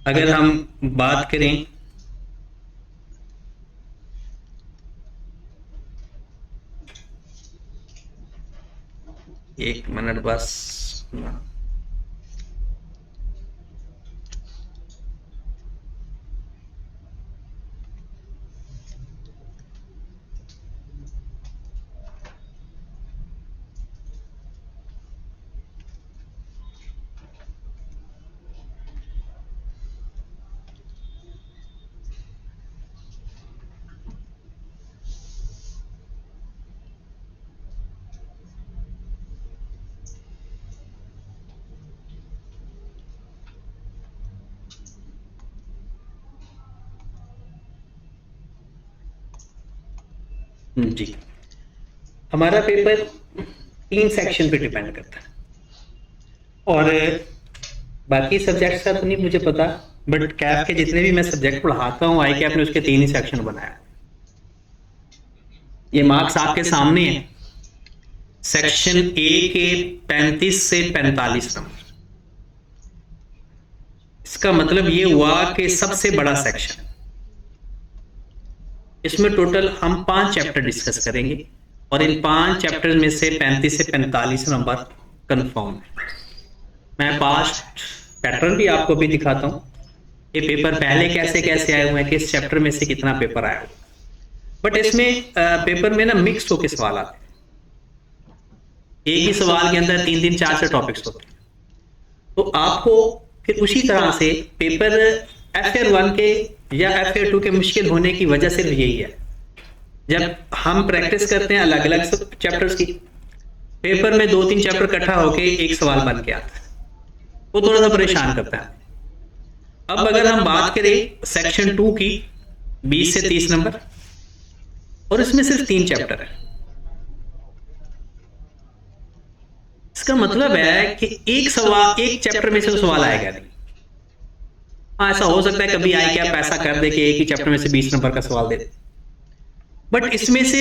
अगर हम बात करें एक मिनट बस। जी, हमारा पेपर 3 सेक्शन पे डिपेंड करता है और बाकी सब्जेक्ट्स का तो नहीं मुझे पता, बट कैफ के जितने भी मैं सब्जेक्ट पढ़ाता हूँ आई कैफ ने उसके 3 ही सेक्शन बनाया। ये मार्क्स आपके सामने है। सेक्शन ए के 35 से 45 नंबर। इसका मतलब ये हुआ कि सबसे बड़ा सेक्शन। इसमें टोटल हम 5 चैप्टर डिस्कस करेंगे और इन 5 चैप्टर में से 35 से 45 नंबर कंफर्म है। मैं पास्ट पैटर्न भी आपको भी दिखाता हूँ। ये पेपर पहले कैसे कैसे आए हुए हैं, किस चैप्टर में से कितना पेपर आया हुआ। बट इसमें पेपर में ना मिक्स होके सवाल आते हैं। एक ही सवाल के अंदर 3 4 टॉपिक्स होते हैं, तो आपको फिर उसी तरह से पेपर FR1 के या FR2 के मुश्किल होने की वजह सिर्फ यही है, जब हम प्रैक्टिस करते हैं अलग अलग चैप्टर्स की, पेपर में 2 3 चैप्टर इकट्ठा होके एक सवाल बन के आता है, वो थोड़ा सा परेशान करता है। अब अगर हम बात करें सेक्शन 2 की 20 से 30 नंबर और इसमें सिर्फ 3 चैप्टर है। इसका मतलब है कि एक चैप्टर में से सवाल आएगा नहीं। हाँ, ऐसा हो सकता है कभी आई क्या पैसा कर दे कि एक ही चैप्टर में से 20 नंबर का सवाल दे दे, बट इसमें से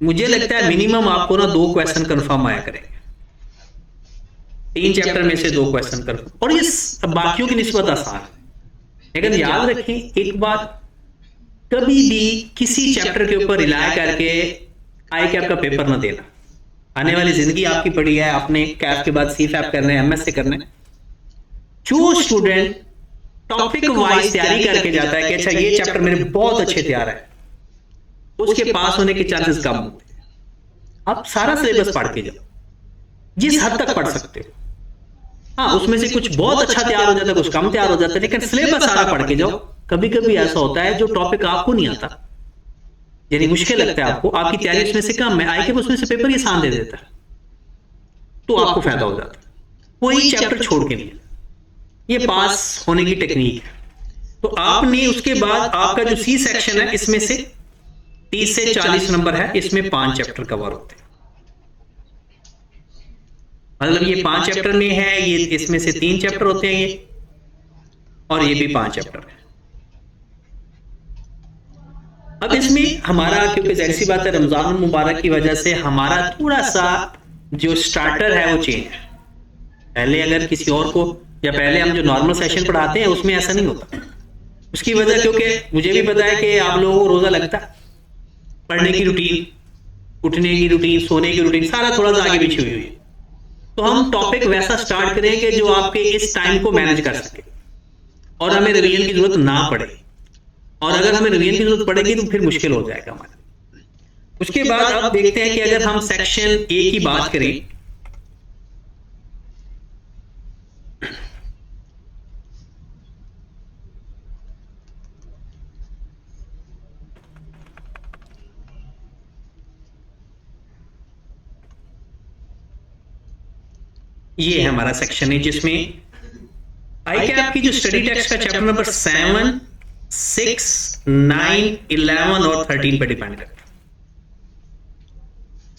मुझे लगता है मिनिमम आपको ना 2 क्वेश्चन कंफर्म आया करेंगे। 3 चैप्टर में से 2 क्वेश्चन कंफर्म, और ये बाकियों की निस्बत आसान है। लेकिन याद रखें एक बात, कभी भी किसी चैप्टर के ऊपर रिलाय करके आई कैप का पेपर ना देना। आने वाली जिंदगी आपकी पड़ी है, आपने कैप के बाद CFAP करना है, MS से करना है। जो स्टूडेंट टॉपिक वाइज तैयारी करके जाता है कि अच्छा ये चैप्टर मेरे बहुत अच्छे तैयार है, उसके पास होने के चांसेस कम होते हैं। आप सारा सिलेबस पढ़ के जाओ, जिस हद तक पढ़ सकते हो। हाँ, उसमें से कुछ बहुत अच्छा तैयार हो जाता है, कुछ कम तैयार हो जाता है, लेकिन सिलेबस सारा पढ़ के जाओ। कभी कभी ऐसा होता है जो टॉपिक आपको नहीं आता, यानी मुश्किल लगता है आपको, आपकी तैयारी उसमें से कम है, आई के उसमें से पेपर ही आसान दे देता है, तो आपको फायदा हो जाता है। कोई चैप्टर छोड़ के नहीं, ये पास होने की टेक्निक है। तो आपने उसके बाद आपका जो C सेक्शन है इसमें से 30 से 40 नंबर है, इसमें 5 चैप्टर कवर होते हैं। मतलब ये 5 चैप्टर में है, ये इसमें से 3 चैप्टर होते हैं ये, और ये भी 5 चैप्टर है। अब इसमें हमारा, क्योंकि जाहिर सी बात है रमजान मुबारक की वजह से हमारा थोड़ा सा जो स्टार्टर है वो चेंज है। पहले अगर किसी और को, या पहले हम जो नॉर्मल सेशन पढ़ाते हैं उसमें ऐसा नहीं होता। उसकी वजह, क्योंकि मुझे भी पता है कि आप लोगों को रोजा लगता है, पढ़ने की रूटीन, उठने की रूटीन, सोने की रूटीन, सारा थोड़ा सा आगे पीछे हुई है। तो हम टॉपिक वैसा स्टार्ट करेंगे जो आपके इस टाइम को मैनेज कर सके और हमें रिवीजन की जरूरत ना पड़े, और अगर हमें रिवीजन की जरूरत पड़ेगी तो फिर मुश्किल हो जाएगा हमारा। उसके बाद अब देखते हैं कि अगर हम सेक्शन A की बात करें, ये है हमारा सेक्शन है जिसमें आई कैप की जो स्टडी टेक्स्ट का चैप्टर नंबर 7, 6, 9, 11 और 13 पे डिपेंड करता है।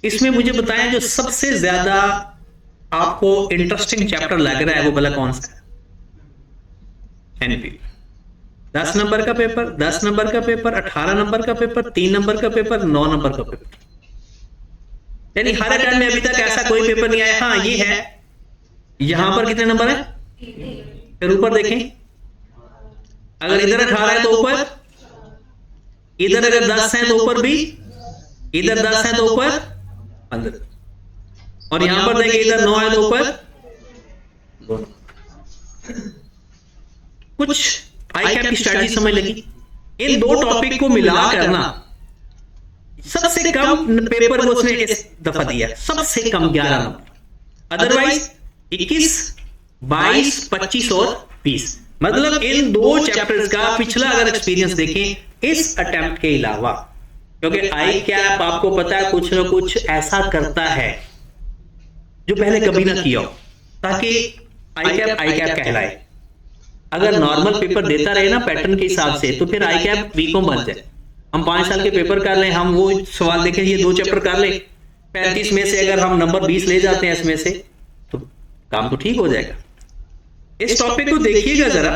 इसमें मुझे बताएं जो सबसे ज्यादा आपको इंटरेस्टिंग चैप्टर लग रहा है वो भला कौन सा है? NP 10 नंबर का पेपर, 10 नंबर का पेपर, 18 नंबर का पेपर, 3 नंबर का पेपर, 9 नंबर का पेपर, यानी हर अटेम्प्ट में अभी तक ऐसा कोई पेपर नहीं आया। हाँ ये है, यहां पर कितने नंबर है, फिर ऊपर देखें अगर इधर 18 है तो ऊपर, इधर अगर 10 है तो ऊपर भी, इधर 10 है तो ऊपर 15, और यहां पर देखिए इधर 9 है तो ऊपर कुछ आई कैप की स्ट्रैटेजी समझ लगी। इन दो टॉपिक को मिला करना, सबसे कम पेपर वो उसने इस दफा दिया, सबसे कम 11 नंबर, अदरवाइज 21, 22, 25 और 20। मतलब इन दो चैप्टर्स का पिछला अगर एक्सपीरियंस देखें इस अटेम्प्ट के अलावा, क्योंकि आई कैप आपको पता है कुछ ना कुछ ऐसा करता है जो पहले कभी ना किया हो, ताकि आई कैप कहलाए। अगर नॉर्मल पेपर देता रहे ना पैटर्न के हिसाब से, तो फिर आई कैप वीकों बन जाए। हम 5 साल के पेपर कर लें, हम वो सवाल देखें, ये 2 चैप्टर कर लें, 35 में से अगर हम नंबर 20 ले जाते हैं इसमें से, तो काम तो ठीक हो जाएगा। इस टॉपिक को देखिएगा जरा,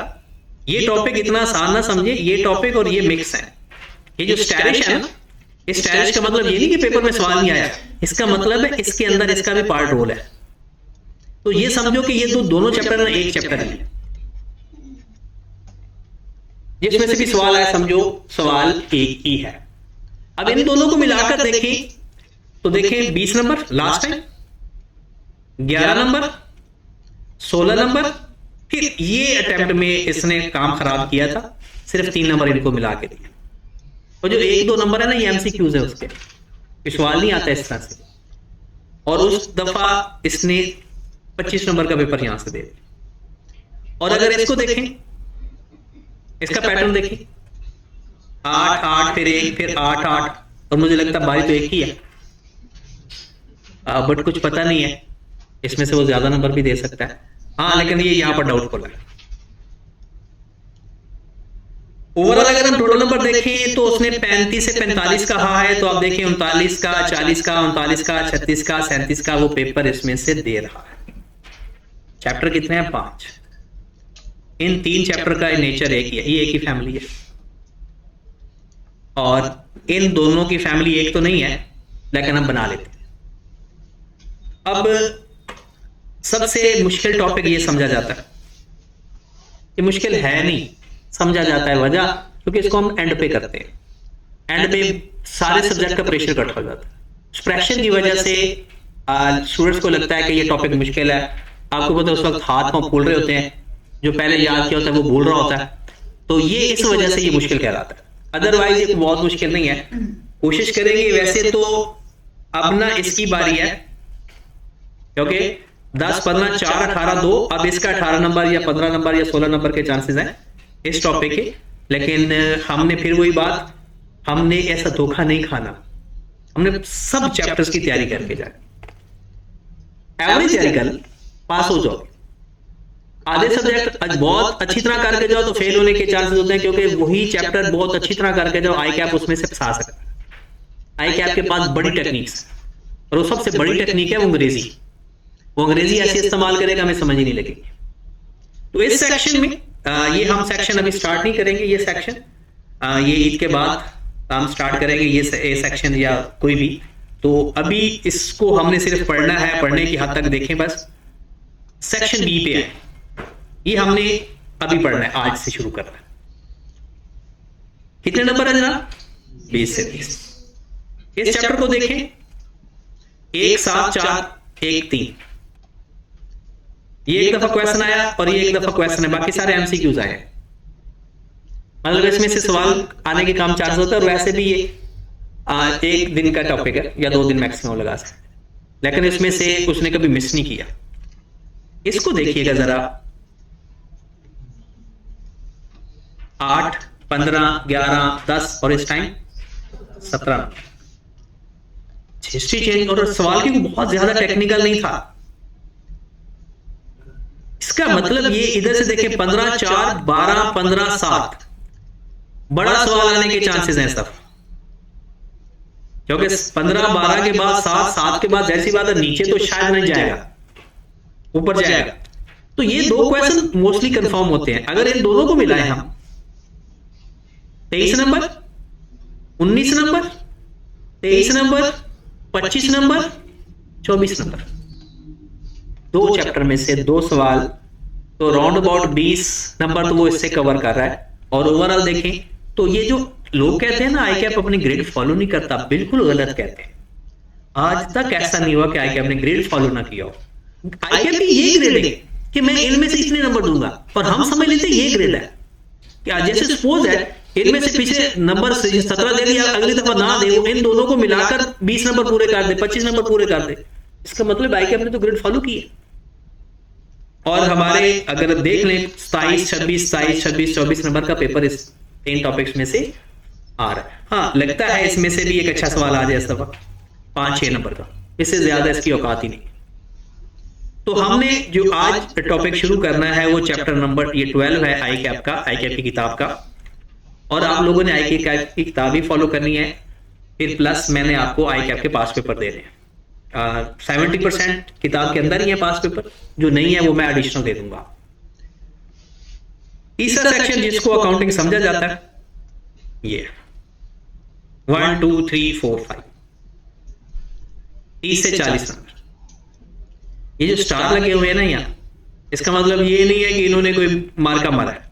ये टॉपिक इतना आसान ना समझे, ये टॉपिक और ये मिक्स है। ये जो स्टैरिश है ना, इस स्टैरिश का मतलब ये नहीं कि पेपर में सवाल नहीं आया, इसका मतलब है इसके अंदर इसका भी पार्ट रोल है। तो ये समझो कि ये तो दोनों चैप्टर में एक चैप्टर है, जिसमें से भी सवाल आया समझो सवाल एक ही है। अब इन दोनों को मिलाकर देखें तो देखें 20 number last time, 11 number, 16 number, फिर ये अटेम्प्ट में इसने काम खराब किया था, सिर्फ 3 नंबर इनको मिला के दिए। और जो 1-2 नंबर है ना, ये एमसीक्यूज है, उसके सवाल नहीं आता इस तरह से। और उस दफा इसने 25 नंबर का पेपर यहां से दे दिया। और अगर इसको देखें, इसका पैटर्न देखिए, 8 8 फिर 1 फिर 8 8, और मुझे लगता है बारी तो एक ही है, बट कुछ पता नहीं है, इसमें से वो ज्यादा नंबर भी दे सकता है। हाँ, लेकिन ये यहां पर डाउटफुल है। ओवरऑल अगर हम टोटल नंबर देखें तो उसने 35 से 45 कहा है, तो आप देखें 39 का, 40 का, 39 का, 36 का, 37 का वो पेपर इसमें से दे रहा है। चैप्टर कितने हैं? 5। इन 3 चैप्टर का नेचर एक ही है, ये एक ही फैमिली है, और इन दोनों की फैमिली एक तो नहीं है, लेकिन हम बना लेते हैं। अब सबसे मुश्किल टॉपिक ये समझा जाता है, ये मुश्किल है नहीं, समझा जाता है। वजह क्योंकि इसको हम एंड पे करते हैं, एंड पे सारे सब्जेक्ट का प्रेशर कट हो जाता है। प्रेशर की वजह से स्टूडेंट्स को लगता है कि ये टॉपिक मुश्किल है। आपको पता है उस वक्त हाथ पांव फूल रहे होते हैं, जो पहले याद किया होता है वो भूल रहा होता है, तो ये इस वजह से ये मुश्किल कहलाता है। अदरवाइज ये बहुत मुश्किल नहीं है, कोशिश करेंगे। वैसे तो अब ना इसकी बारी है, क्योंकि 10 15 4 18 2, अब इसका 18 नंबर या 15 नंबर या 16 नंबर के चांसेस हैं इस टॉपिक के। लेकिन हमने फिर वही बात, हमने ऐसा धोखा नहीं खाना, हमने सब चैप्टर्स की तैयारी करके जाए। एवरेज तैयारी कर पास हो जाओगे। आधे सब्जेक्ट बहुत अच्छी तरह करके जाओ तो फेल होने के चांसेस होते हैं, क्योंकि वही चैप्टर बहुत अच्छी तरह करके जाओ, आई कैप उसमें से फंसा सकता है। आई कैप के पास बड़ी टेक्निक्स, और वो सबसे बड़ी टेक्निक है वो अंग्रेजी। वो अंग्रेजी ऐसे इस्तेमाल करेगा हमें समझ ही नहीं लगेगी। तो इस सेक्शन में ये हम सेक्शन अभी स्टार्ट नहीं करेंगे, ये सेक्शन ये ईद के बाद हम स्टार्ट करेंगे ये सेक्शन या कोई भी। तो अभी इसको हमने सिर्फ पढ़ना है, पढ़ने की हद तक देखें बस। सेक्शन बी पे है, ये हमने अभी पढ़ना है, आज से शुरू करना है। कितने नंबर है जनाब? 20 से 30। इस चैप्टर को देखें, 1 7 4 1 3, ये एक दफा क्वेश्चन आया और ये एक दफा क्वेश्चन है, बाकी सारे एमसीक्यूज आए। मतलब इसमें से सवाल आने के काम चांस होता है। और वैसे भी ये 1 दिन का टॉपिक है या 2 दिन मैक्सिमम लगा सकते, लेकिन इसमें से उसने कभी मिस नहीं किया। इसको देखिएगा जरा, 8 15 11 10 और इस टाइम 17। हिस्ट्री चेंज, और सवाल की बहुत ज्यादा टेक्निकल नहीं था। इसका मतलब ये इधर से देखें 15 4 12 15 7, बड़ा सवाल आने के चांसेस हैं सब, क्योंकि 15 12 के बाद 7 7 के बाद ऐसी बात है नीचे तो शायद नहीं जाएगा, ऊपर जाएगा। तो ये 2 क्वेश्चन मोस्टली कंफर्म होते हैं। अगर इन दोनों को मिलाएं हम, 23 number 19 number 23 number 25 number 24 number, 2 chapter में से 2 सवाल, तो राउंड अबाउट 20 नंबर तो वो इससे कवर कर रहा है। और ओवरऑल देखें तो ये जो लोग कहते हैं ना आई कैप अपनी ग्रेड फॉलो नहीं करता, बिल्कुल गलत कहते हैं। आज तक ऐसा नहीं हुआ कि आई कैप ने ग्रेड फॉलो ना किया हो। आई कैप की ये ग्रेड है कि मैं इनमें से इतने नंबर दूंगा, और हम समझ लेते हैं ये ग्रेड है। क्या जैसे सपोज है इनमें से पीछे नंबर 17 दे दिया, अगली दफा ना दे, इन दोनों को मिलाकर 20 नंबर पूरे कर दे, 25 नंबर पूरे कर दे, इसका मतलब आई कैप ने तो ग्रेड फॉलो की है। और हमारे अगर देख लें 27, 26, 27, 26, 24 नंबर का पेपर इस 3 टॉपिक्स में से आ रहा है। हाँ, लगता है इसमें से भी एक अच्छा सवाल आ जाए इस दफा 5-6 नंबर का, इससे ज्यादा इसकी औकात ही नहीं। तो हमने जो आज टॉपिक शुरू करना है वो चैप्टर नंबर ये 12 है आई कैप का, आई कैप की किताब का। और आप लोगों ने आई कैप की किताब ही फॉलो करनी है, फिर प्लस मैंने आपको आई कैप के पास पेपर दे रहे हैं। 70% किताब के अंदर ही है पास पेपर, जो नहीं है वो मैं एडिशनल दे दूंगा। तीसरा सेक्शन जिसको अकाउंटिंग समझा जाता है, ये 1 2 3 4 5 30 से 40 नंबर। ये जो स्टार लगे हुए हैं ना यहाँ, इसका मतलब ये नहीं है कि इन्होंने कोई मार्का मारा है।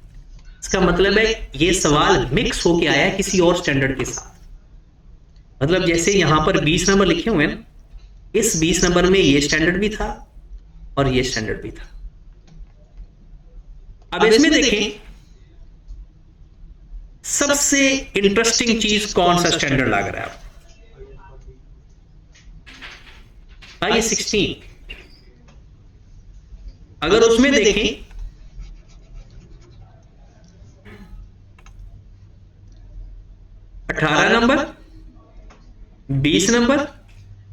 इसका मतलब है ये सवाल मिक्स होके आया है किसी और स्टैंडर्ड के साथ। मतलब जैसे यहां पर 20 नंबर लिखे हुए हैं, इस 20 नंबर में ये स्टैंडर्ड भी था और ये स्टैंडर्ड भी था। अब इसमें देखें सबसे इंटरेस्टिंग चीज कौन सा स्टैंडर्ड लग रहा है आपको? आइए 16। अगर उसमें देखें 18 नंबर, 20 नंबर,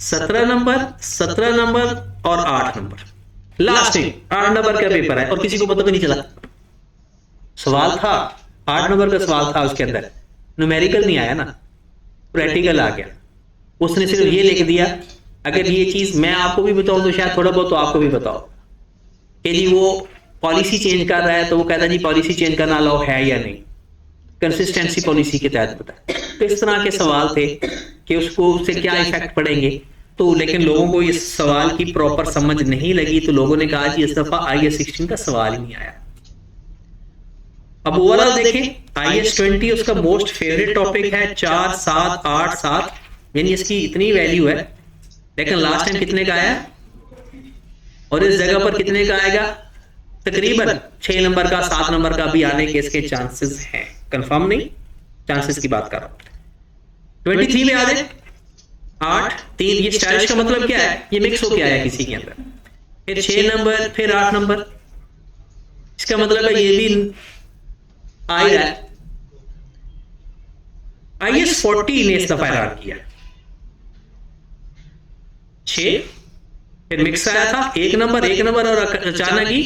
17 नंबर, 17 नंबर और 8 नंबर, लास्ट 8 नंबर का पेपर है और किसी को पता भी नहीं चला। सवाल था 8 नंबर का सवाल था, उसके अंदर न्यूमेरिकल नहीं आया ना, प्रैक्टिकल आ गया। उसने सिर्फ ये लिख दिया, अगर ये चीज मैं आपको भी बताऊं तो शायद थोड़ा बहुत तो आपको भी बताओ कि जी वो पॉलिसी चेंज कर रहा है, तो वो कहता है जी पॉलिसी चेंज करना अलाउ है या नहीं, कंसिस्टेंसी पॉलिसी के तहत बताए। तो इस तरह के सवाल थे कि उसको उससे क्या इफेक्ट पड़ेंगे। तो लेकिन लोगों को इस सवाल की प्रॉपर समझ नहीं लगी, तो लोगों ने कहा जी इस दफा IAS 16 का सवाल ही नहीं आया। अब ओवरऑल देखें IAS 20 उसका मोस्ट फेवरेट टॉपिक है, 4, 7, 8, 7, यानी इसकी इतनी वैल्यू है। लेकिन लास्ट टाइम कितने का आया और इस जगह पर कितने का आएगा? तकरीबन 6 नंबर का, 7 नंबर का भी आने के इसके चांसेस हैं, कंफर्म नहीं, चांसेस की बात कर रहा हूं। 23 में आ जाए 8, 3, ये स्टाइलिश का मतलब क्या है? ये मिक्स होके आया किसी के अंदर, फिर 6 नंबर, फिर 8 नंबर, इसका मतलब है ये भी आ ही रहा है। IAS 40 ने इस दफा ऐलान किया 6, फिर मिक्स आया था 1 नंबर, 1 नंबर और अचानक ही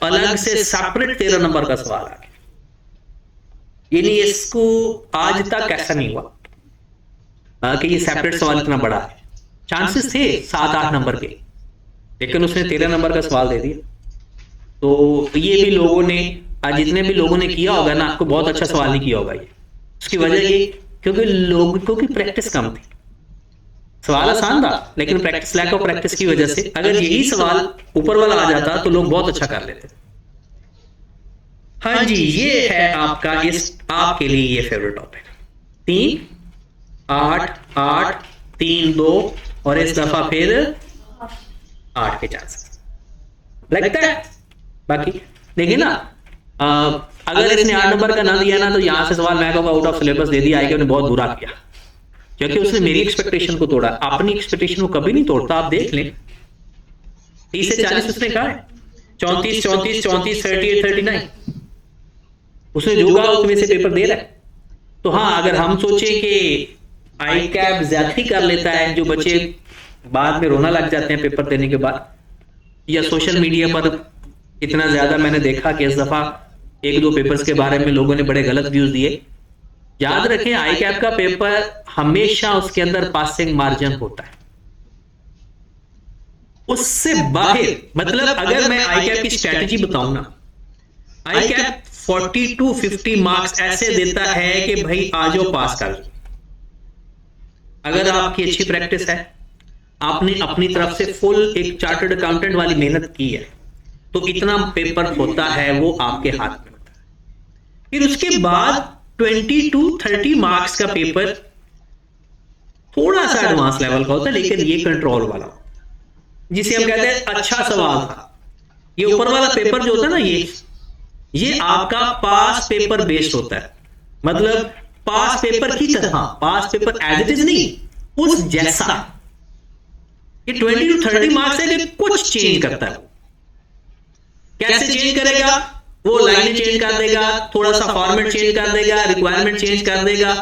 अलग से सेपरेट 13 नंबर का सवाल आ गया। यानी इसको आज तक ऐसा नहीं हुआ कि ये सेपरेट सवाल इतना बड़ा है। चांसेस थे 7-8 नंबर के, लेकिन उसने 13 नंबर का सवाल दे दिया। तो ये भी लोगों ने, आज जितने भी लोगों ने किया होगा ना, आपको बहुत अच्छा सवाल नहीं किया होगा ये। उसकी वजह ये क्योंकि लोगों की प्रैक्टिस कम थी। सवाल आसान था लेकिन प्रैक्टिस, लैक ऑफ प्रैक्टिस की वजह से अगर यही सवाल ऊपर वाला आ जाता तो लोग बहुत अच्छा कर लेते। हाँ जी, ये है आपका, इस आपके लिए ये फेवरेट टॉपिक 3, 8, 8, 3, 2 और इस दफा फिर 8 के चांसेस लगता है। बाकी देखिए ना, अगर इसने 8 नंबर का ना दिया ना, तो यहां से सवाल मैं कहूँगा आउट ऑफ सिलेबस दे दिया आएगा, बहुत बुरा किया, क्योंकि उसने मेरी एक्सपेक्टेशन को तोड़ा। अपनी एक्सपेक्टेशन को कभी नहीं तोड़ता, आप देख लें 30 से 40 उसने कहा है, 34, 34, 34, 38, 39 उसने जो कहा उसमें से पेपर दे रहा है। तो हाँ, अगर हम सोचे कि आई कैप ज्यादती कर लेता है, जो बच्चे बाद में रोना लग जाते हैं पेपर देने के बाद, या सोशल मीडिया पर इतना ज्यादा मैंने देखा कि इस दफा 1-2 पेपर्स के बारे में लोगों ने बड़े गलत व्यूज दिए। याद रखें आई कैप का पेपर हमेशा उसके अंदर पासिंग मार्जिन होता है, उससे बाहर, मतलब अगर मैं आई कैप की स्ट्रेटजी बताऊं ना, आई कैप 40 to 50 मार्क्स ऐसे देता है कि भाई आ जाओ पास कर लो। अगर आपकी अच्छी प्रैक्टिस है, आपने अपनी तरफ से फुल एक चार्टर्ड अकाउंटेंट वाली मेहनत की है, तो इतना पेपर होता है वो आपके हाथ में होता है। फिर उसके बाद 20 to 30 मार्क्स का पेपर थोड़ा सा एडवांस लेवल का होता है, लेकिन ये कंट्रोल वाला, जिसे हम कहते हैं अच्छा सवाल था। ये ऊपर वाला पेपर जो होता है ना, ये आपका पास पेपर बेस्ड होता है, मतलब पास पेपर की तरह, पास पेपर एज इट इज नहीं, उस जैसा। ये 20 to 30 मार्क्स है कि कुछ चेंज करता है। कैसे चेंज करेगा? वो लाइनें चेंज कर देगा, थोड़ा सा फॉर्मेट चेंज कर देगा, रिक्वायरमेंट चेंज कर देगा,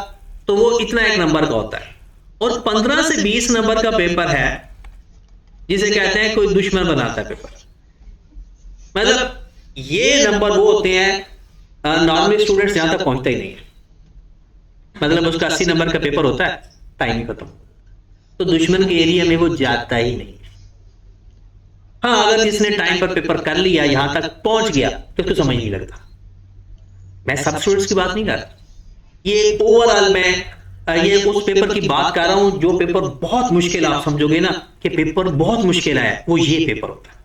तो वो इतना एक नंबर का होता है। और 15 से 20 नंबर का पेपर है, जिसे कहते हैं कोई दुश्मन बनाता है पेपर। मतलब ये नंबर वो होते हैं नॉर्मल स्टूडेंट्स यहां तक पहुंचते ही नहीं है। मतलब उसका 80 नंबर का पेपर होता है, टाइम ही खत्म, तो दुश्मन के एरिया में वो जाता ही नहीं। हाँ, अगर जिसने टाइम पर पेपर कर लिया, यहां तक पहुंच गया, तो उसको समझ नहीं लगता। मैं सब स्टूडेंट्स की बात नहीं कर रहा, ये ओवरऑल मैं ये उस पेपर की बात कर रहा हूं जो पेपर बहुत मुश्किल, आप समझोगे ना कि पेपर बहुत मुश्किल है, वो ये पेपर होता है।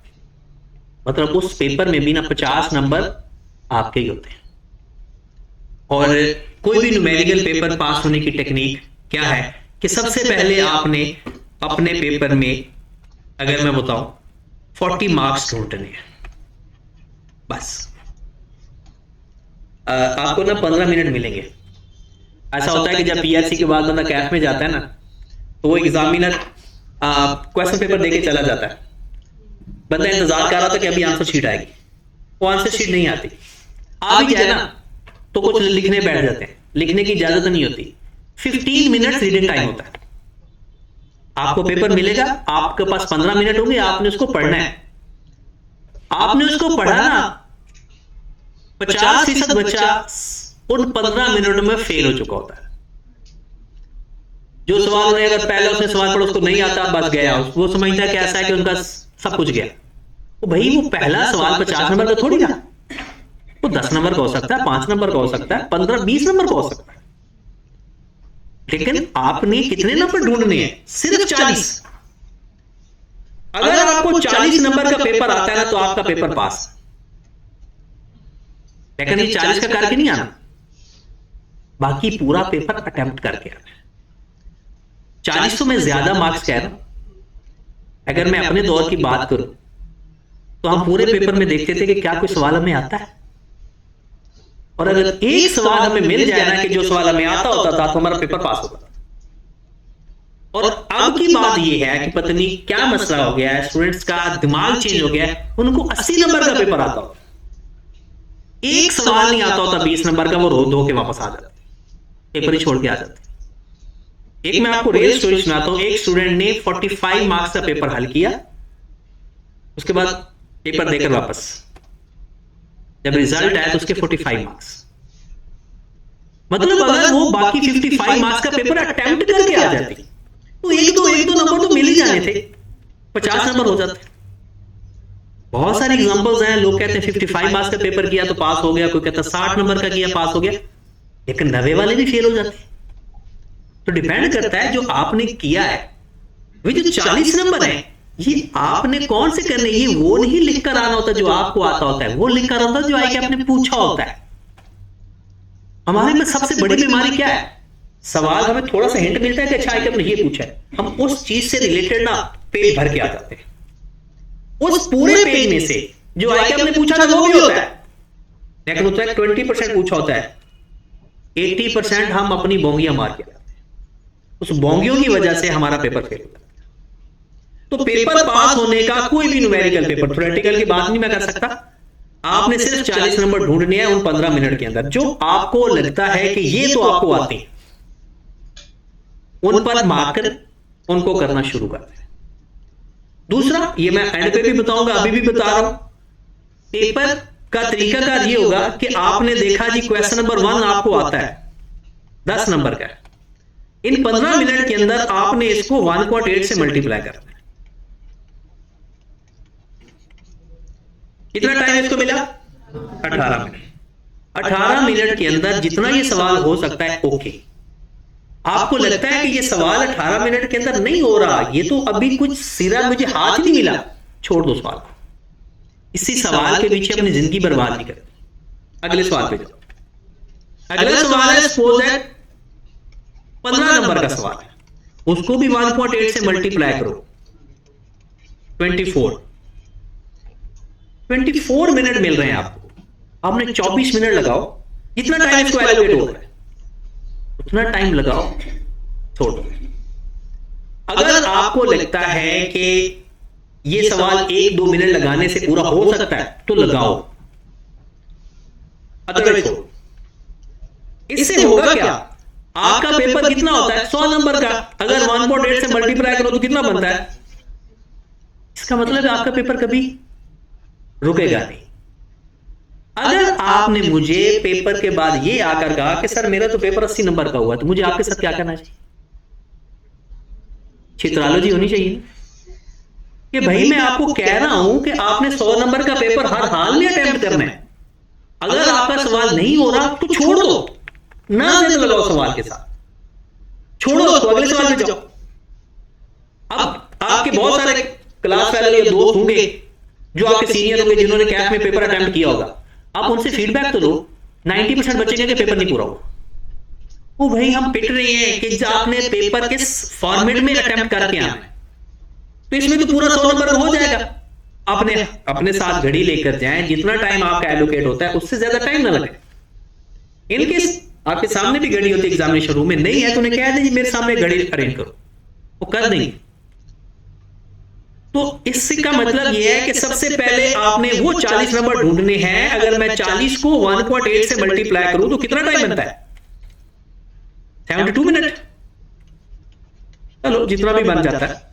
मतलब उस पेपर में भी ना 50 नंबर आपके ही होते हैं। और कोई भी न्यूमेरिकल पेपर पास होने की टेक्निक क्या है कि सबसे पहले आपने अपने पेपर में, अगर मैं बताऊं, 40 मार्क्स ढूंढने हैं बस। आपको ना 15 मिनट मिलेंगे। ऐसा होता है कि जब पीआरसी के बाद बंदा कैफ में जाता है ना, तो वो एग्जामिनर क्वेश्चन पेपर देके चला जाता है। बंदा इंतजार कर रहा था कि अभी आंसर शीट आएगी, वो आंसर शीट नहीं आती। आ भी जाए ना तो कुछ लिखने बैठ जाते हैं, लिखने की इजाजत नहीं होती। 15 मिनट रीडिंग टाइम होता है। आपको पेपर मिलेगा, आपके पास 15 मिनट होंगे, आपने उसको पढ़ना है। आपने उसको पढ़ा ना, 50% बच्चा उन 15 मिनट में फेल हो चुका होता है। जो सवाल उन्हें, अगर पहले उसने सवाल पढ़ा उसको नहीं आता, बस गया, वो समझता है कि ऐसा है कि उनका सब कुछ गया। वो भाई, वो पहला सवाल 50 नंबर का थोड़ी था, वो 10 नंबर का हो सकता है, 5 नंबर का हो सकता है, 15-20 नंबर का हो सकता है। लेकिन आपने कितने नंबर ढूंढने हैं? सिर्फ 40। अगर आपको 40 नंबर का पेपर आता है ना, तो आपका पेपर पास। लेकिन ये 40 का करके नहीं आना, बाकी पूरा पेपर अटेम्प्ट करके आना। 40 तो मैं ज्यादा मार्क्स कह रहा हूं। अगर मैं अपने दौर की बात करूं तो हम पूरे पेपर में देखते थे कि क्या कोई सवाल हमें आता है, और अगर एक सवाल हमें मिल जाए ना कि जो सवाल हमें आता होता था, तो हमारा पेपर पास होता था। और अब की बात यह है कि पता नहीं क्या मसला हो गया है, स्टूडेंट्स का दिमाग चेंज हो गया है। उनको 80 नंबर का पेपर आता होता, एक सवाल नहीं आता होता 20 नंबर का, वो रो धो के वापस आ जाते, पेपर ही छोड़ के आ जाते। एक मैं आपको रियल स्टोरी सुनाता हूं। एक स्टूडेंट ने 45 मार्क्स का पेपर हल किया, उसके बाद पेपर देकर वापस, जब रिजल्ट आया तो उसके 45 मार्क्स। मतलब अगर वो बाकी 55 मार्क्स का पेपर अटेम्प्ट करके आ जाती तो एक दो नंबर तो मिल ही जाने थे, 50 नंबर हो जाते। बहुत सारे एग्जांपल्स हैं। लोग कहते हैं 55 मार्क्स का पेपर किया तो पास हो गया, कोई कहता 60 नंबर का किया पास हो गया, लेकिन 90 वाले भी फेल हो जाते। तो डिपेंड करता है जो आपने किया है। वे जो 40 नंबर है, ये आपने कौन से करने, ये वो नहीं लिख कर आना होता जो आपको आता होता है, वो लिख कर आता जो आके आपने पूछा होता है। हमारे में सबसे बड़ी बीमारी क्या है? सवाल हमें थोड़ा सा हिंट मिलता है कि अच्छा आके आपने ये पूछा है, हम उस चीज से रिलेटेड ना पेज भर के आ जाते हैं। उस पूरे पेज में से जो आके आपने पूछा था वो भी होता है, लेकिन उसमें 20% पूछा होता है, 80% हम अपनी बोंगियां मार के आते हैं। उस बोंगियों की वजह से हमारा पेपर फेल होता है। तो पेपर पास होने का कोई भी न्यूमेरिकल पेपर, थ्योरेटिकल की बात नहीं मैं कर सकता, आपने सिर्फ 40 नंबर ढूंढने हैं उन 15 मिनट के अंदर। जो आपको लगता है कि ये तो आपको आते हैं, उन पर मार्कर उनको करना शुरू करते हैं। दूसरा, ये मैं एंड पे भी बताऊंगा, अभी भी बता रहा हूं, पेपर का तरीकाकार ये होगा कि आपने देखा जी क्वेश्चन नंबर 1 आपको आता है, 10 नंबर का है। इन 15 मिनट के अंदर आपने इसको 1.8 से मल्टीप्लाई करना है। कितना टाइम इसको मिला? 18 मिनट। 18 मिनट के अंदर जितना ये सवाल हो सकता है, ओके। आपको लगता है कि ये सवाल 18 मिनट के अंदर नहीं हो रहा, ये तो अभी कुछ सिरा मुझे हाथ नहीं मिला, छोड़ दो सवाल को। इसी सवाल के पीछे अपनी जिंदगी बर्बाद नहीं करनी। अगले सवाल पे जाओ। अगला सवाल है, सपोज है 15 नंबर का सवाल है, उसको भी 1.8 से मल्टीप्लाई करो, 24 मिनट मिल रहे हैं आपको, आपने 24 मिनट लगाओ, जितना टाइम इसको एलोकेट हो रहा है उतना टाइम लगाओ, छोड़ो। अगर आपको लगता है कि ये सवाल 1-2 मिनट लगाने से पूरा हो सकता है तो लगाओ, अदरवाइज छोड़ो। इससे होगा क्या, आपका पेपर कितना होता है 100 नंबर का, अगर 1.8 से मल्टीप्लाई करो तो कितना बनता है, इसका मतलब है आपका पेपर कभी रुकेगा नहीं। अगर आपने मुझे पेपर के बाद ये आकर कहा कि सर मेरा तो पेपर 80 नंबर का हुआ, तो मुझे आपके साथ क्या करना चाहिए, चित्रालोजी होनी चाहिए कि भाई मैं आपको कह रहा हूं कि आपने 100 नंबर का पेपर हर हाल में अटेम्प्ट करना है, अगर आपका सवाल नहीं हो रहा तो छोड़ दो, ना ज्यादा लगाओ सवाल के साथ, छोड़ो तो अगले सवाल में जाओ। अब आपके बहुत सारे क्लास फेलो या दोस्त होंगे जो आपके सीनियर होंगे जिन्होंने कैफ में पेपर अटेम्प्ट किया होगा, आप उनसे फीडबैक तो लो, 90% बच्चे कहते पेपर नहीं पूरा हुआ। वो भाई हम पिट रहे हैं कि आपने पेपर किस फॉर्मेट में अटेम्प्ट करके आना है, तो इसमें तो पूरा 100 नंबर हो जाएगा। अपने साथ घड़ी लेकर जाएं, जितना टाइम आपका एलोकेट होता है उससे ज्यादा टाइम ना लगे। इनकेस आपके सामने भी घड़ी होती है एग्जामिनेशन रूम में, नहीं है तो उन्हें कह दें मेरे सामने घड़ी अरेंज करो, वो कर देंगे। तो इससे का मतलब यह है कि सबसे पहले आपने वो 40 नंबर ढूंढने हैं। अगर मैं 40 को 1.8 से मल्टीप्लाई करूं तो कितना टाइम बनता है, 72 मिनट। चलो जितना भी बन जाता है,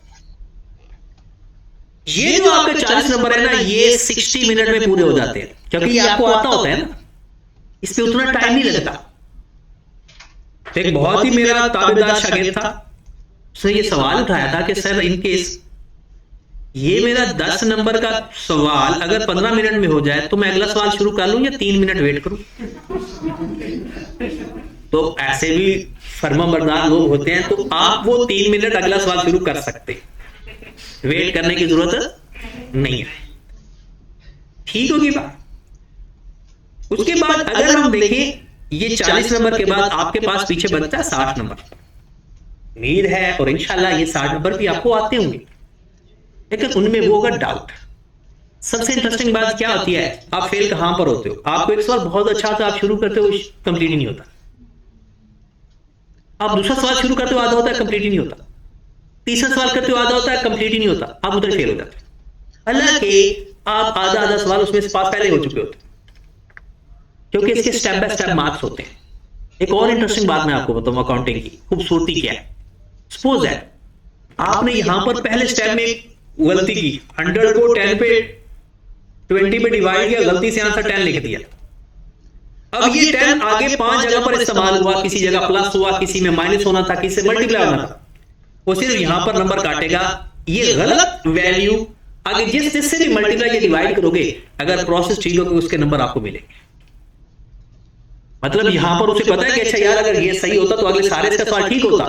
ये जो आपका 40 नंबर है ना, ये 60 मिनट में पूरे हो जाते हैं, क्योंकि ये आपको आता होता है ना, इस पे उतना टाइम नहीं लगता। एक बहुत ही मेरा ताबेदार शागिर्द था, उसने ये सवाल उठाया था कि सर इनकेस ये मेरा 10 नंबर का सवाल अगर 15 मिनट में हो जाए तो मैं अगला सवाल शुरू कर लूं या 3 मिनट वेट करूं। तो ऐसे भी फर्माबरदार लोग होते हैं, तो आप वो 3 मिनट अगला सवाल शुरू कर सकते, वेट करने की जरूरत नहीं है, ठीक होगी बात। उसके बाद अगर हम देखें ये 40 नंबर के बाद आपके पास पीछे बनता है 60 नंबर। उम्मीद है और इंशाल्लाह ये 60 नंबर भी आपको आते होंगे, लेकिन उनमें वो होगा डाउट। सबसे इंटरेस्टिंग बात क्या होती है, आप फेल कहां पर होते हो, आपको एक सवाल बहुत अच्छा था, आप शुरू करते हो कंप्लीट ही नहीं होता, आप दूसरा सवाल शुरू करते हो आधा होता है कंप्लीट ही नहीं होता, तीसरा सवाल करते हो आधा होता है कंप्लीट ही नहीं होता, आप उधर फेल हो जाते हो। हालांकि आप आधा सवाल उसमें से पास पहले हो चुके होते, क्योंकि इसके स्टेप बाय स्टेप मार्क्स होते हैं। एक और इंटरेस्टिंग बात मैं आपको बताऊं अकाउंटिंग की खूबसूरती क्या है। सपोज है आपने यहां पर पहले स्टेप में गलती की, 100 को 10 पे 20 पे डिवाइड किया, गलती से आंसर 10 लिख दिया। अब ये 10 आगे 5 जगह पर इस्तेमाल हुआ, किसी जगह प्लस हुआ, किसी में माइनस होना था, किसी से मल्टीप्लाई होना था, वो सिर्फ यहां पर नंबर काटेगा। ये गलत वैल्यू आगे जिससे भी मल्टीप्लाई या डिवाइड करोगे, अगर प्रोसेस ठीक होगी उसके नंबर आपको मिलेंगे। मतलब यहां पर उसे पता है कि अच्छा यार अगर ये सही होता तो अगले सारे इसका सवाल ठीक होता,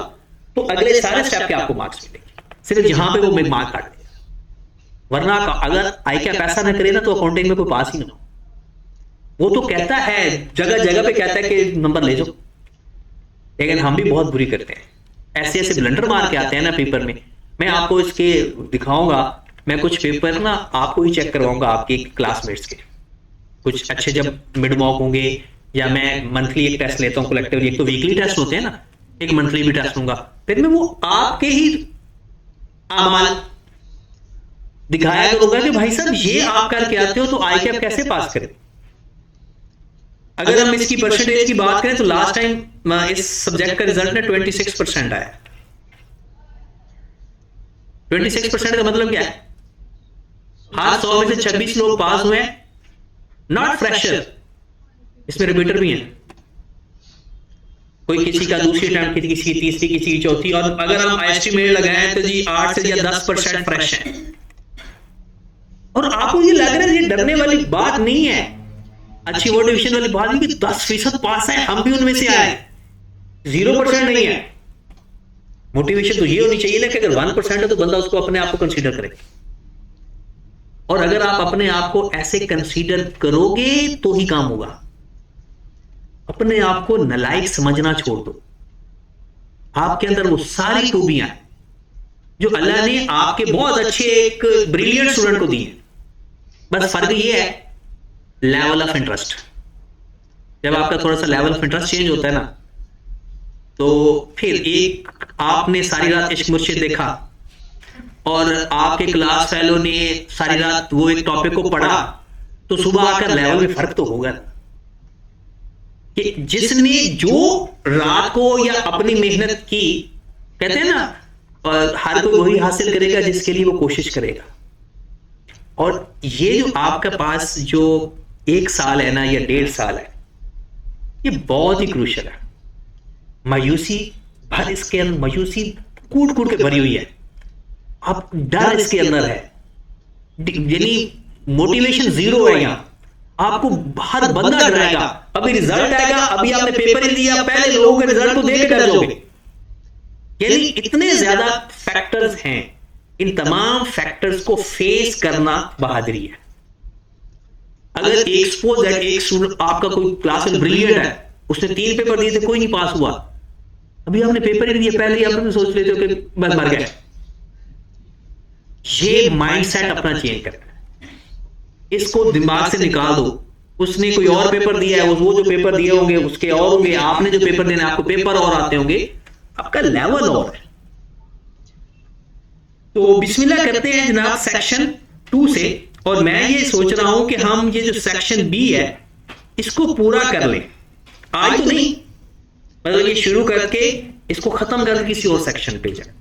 तो अगले सारे स्टेप के आपको मार्क्स मिलेंगे, सिर्फ यहां पे वो मार्क काट देगा। वरना अगर आई क्या पैसा ना करे ना तो अकाउंटिंग में कोई पास ही ना हो। वो तो कहता है जगह जगह पे कहता है कि नंबर ले जाओ, लेकिन हम भी बहुत बुरी करते हैं, ऐसे ऐसे ब्लंडर मार के आते हैं ना पेपर में। मैं आपको इसके दिखाऊंगा, मैं कुछ पेपर ना आपको ही चेक करवाऊंगा आपके क्लासमेट्स के, कुछ अच्छे जब मिड मॉक होंगे, या मैं मंथली एक टेस्ट लेता हूँ कलेक्टिवली, एक तो वीकली टेस्ट होते हैं ना, एक मंथली भी टेस्ट लूंगा, फिर मैं वो आपके ही अमाल दिखाया करूंगा कि भाई साहब ये आप करके आते हो तो आई कैप कैसे पास करें। अगर हम इसकी परसेंटेज की बात करें तो लास्ट टाइम इस सब्जेक्ट का रिजल्ट में 26% आया। 26% का मतलब क्या है, हर 100 में से 26 लोग पास हुए, नॉट फ्रेशर, इसमें रिपीटर भी हैं, कोई किसी का दूसरी अटेम्प्ट की, किसी की तीसरी, किसी की चौथी, और अगर हम एस्टिमेट लगाएं तो जी 8 से या 10% फ्रेश है। और आपको ये लग रहा है ये डरने वाली बात नहीं है, अच्छी मोटिवेशन वाली बात नहीं कि 10% पास है, हम भी उनमें से आए, 0% नहीं है। मोटिवेशन तो ये होनी चाहिए ना कि अगर 1% है तो बंदा उसको अपने आप को कंसीडर करे, और अगर आप अपने आप को ऐसे कंसीडर करोगे तो ही काम होगा। अपने आप को नालायक समझना छोड़ दो। आपके अंदर वो सारी खूबियां हैं जो अल्लाह ने आपके बहुत अच्छे एक ब्रिलियंट स्टूडेंट को दी है। बस फर्क ये है लेवल ऑफ इंटरेस्ट। जब आपका थोड़ा सा लेवल ऑफ इंटरेस्ट चेंज होता है ना, तो फिर एक आपने सारी रात इश्क मुर्शिद देखा और आपके क्लास फेलो ने सारी रात वो एक टॉपिक को पढ़ा, तो सुबह आकर लेवल में फर्क तो होगा कि जिसने जो रात को या अपनी मेहनत की, कहते हैं ना, और हर कोई वही हासिल करेगा जिसके लिए वो कोशिश करेगा। और ये जो आपके पास जो 1 साल है ना या 1.5 साल है, ये बहुत ही क्रूशल है। मायूसी भर इसके अंदर, मायूसी कूट कूट के भरी हुई है। अब डर इसके अंदर है, यानी मोटिवेशन जीरो है। यहां आपको हर बंदा डराएगा, अभी रिजल्ट आएगा, अभी आपने पेपर ही दिया, पहले लोगों के रिजल्ट को देख के डर जाओगे। यानी इतने ज्यादा फैक्टर्स हैं, इन तमाम फैक्टर्स को फेस करना बहादुरी है। अगर एक सपोज दैट एक स्टूडेंट आपका कोई क्लास में ब्रिलियंट है, उसने 3 पेपर दिए थे, कोई नहीं पास हुआ, अभी आपने पेपर ही दिया, पहले ही आप सोच लेते हो कि बस मर गए। ये माइंडसेट अपना चेंज करना है, इसको दिमाग से निकाल दो। उसने कोई और पेपर दिया है, वो जो पेपर दिए होंगे उसके और होंगे, आपने जो पेपर देना आपको पेपर और आते होंगे, आपका लेवल और है। तो बिस्मिल्लाह करते हैं जनाब सेक्शन 2 से। और मैं ये सोच रहा हूं कि हम ये जो सेक्शन बी है इसको पूरा कर लें, आज तो नहीं, मतलब ये शुरू करके इसको खत्म करके किसी और सेक्शन पे जाए।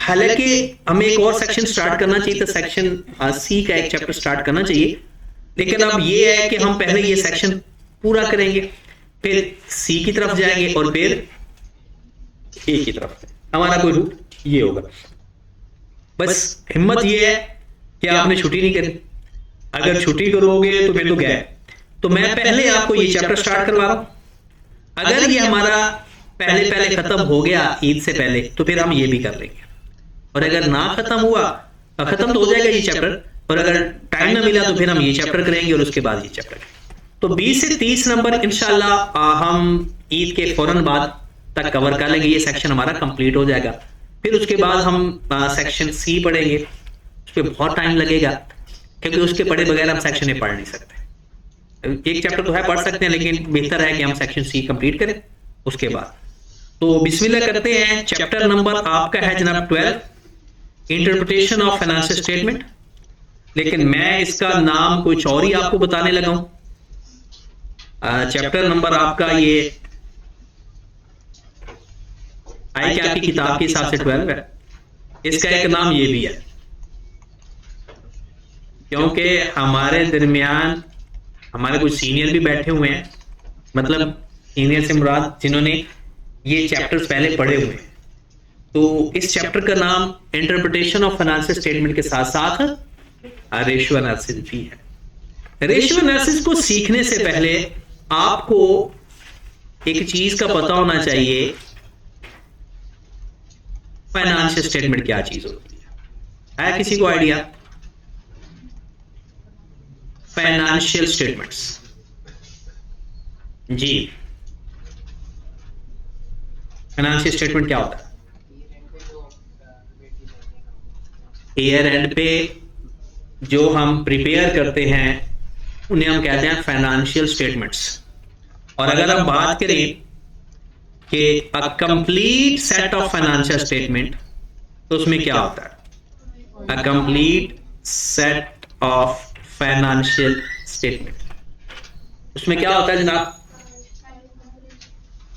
हालांकि हमें एक और सेक्शन स्टार्ट करना चाहिए था, सेक्शन सी का एक चैप्टर स्टार्ट करना चाहिए, लेकिन अब ये है कि हम पहले ये सेक्शन पूरा करेंगे, फिर सी की तरफ जाएंगे और फिर ए की तरफ। हमारा कोई रूट ये होगा। बस हिम्मत ये है कि आपने छुट्टी नहीं करी। अगर छुट्टी करोगे तो फिर तो गए। तो मैं पहले आपको ये चैप्टर स्टार्ट करवा रहा हूं। अगर ये हमारा पहले खत्म हो गया ईद से पहले, तो फिर हम ये भी कर लेंगे। और अगर ना खत्म हुआ, खत्म तो हो जाएगा ये चैप्टर, और अगर टाइम ना मिला तो फिर हम ये चैप्टर करेंगे और उसके बाद ये चैप्टर। तो 20 से 30 नंबर इंशाल्लाह हम ईद के फौरन बाद तक कवर कर लेंगे। ये सेक्शन हमारा कंप्लीट हो जाएगा। फिर उसके बाद हम सेक्शन सी पढ़ेंगे। उस पर बहुत टाइम लगेगा, क्योंकि उसके पढ़े बगैर हम सेक्शन ए पढ़ नहीं सकते। एक चैप्टर तो है पढ़ सकते हैं, लेकिन बेहतर है कि हम सेक्शन सी कंप्लीट करें उसके बाद। तो बिस्मिल्लाह करते हैं। चैप्टर नंबर आपका है जनाब 12, इंटरप्रिटेशन ऑफ फाइनेंशियल स्टेटमेंट। लेकिन मैं इसका नाम कुछ और ही आपको बताने लगा हूं। चैप्टर नंबर आपका ये आई क्या आपकी किताब के हिसाब से 12 है। इसका एक नाम ये भी है, क्योंकि हमारे दरमियान हमारे कुछ सीनियर भी बैठे हुए हैं, मतलब सीनियर से मुराद जिन्होंने ये चैप्टर्स पहले पढ़े हुए हैं। तो इस चैप्टर का नाम इंटरप्रिटेशन ऑफ फाइनेंशियल स्टेटमेंट के साथ साथ रेशियो एनालिसिस भी है। रेशियो एनालिसिस को सीखने से पहले आपको एक चीज का पता होना चाहिए, फाइनेंशियल स्टेटमेंट क्या चीज होती है किसी को आइडिया? फाइनेंशियल स्टेटमेंट्स जी, फाइनेंशियल स्टेटमेंट क्या होता है? ईयर एंड पे जो हम प्रिपेयर करते हैं उन्हें हम कहते हैं फाइनेंशियल स्टेटमेंट्स। और अगर हम बात करें कि a complete set of financial statement, तो उसमें क्या होता है? A complete set of financial statement, उसमें क्या होता है जनाब?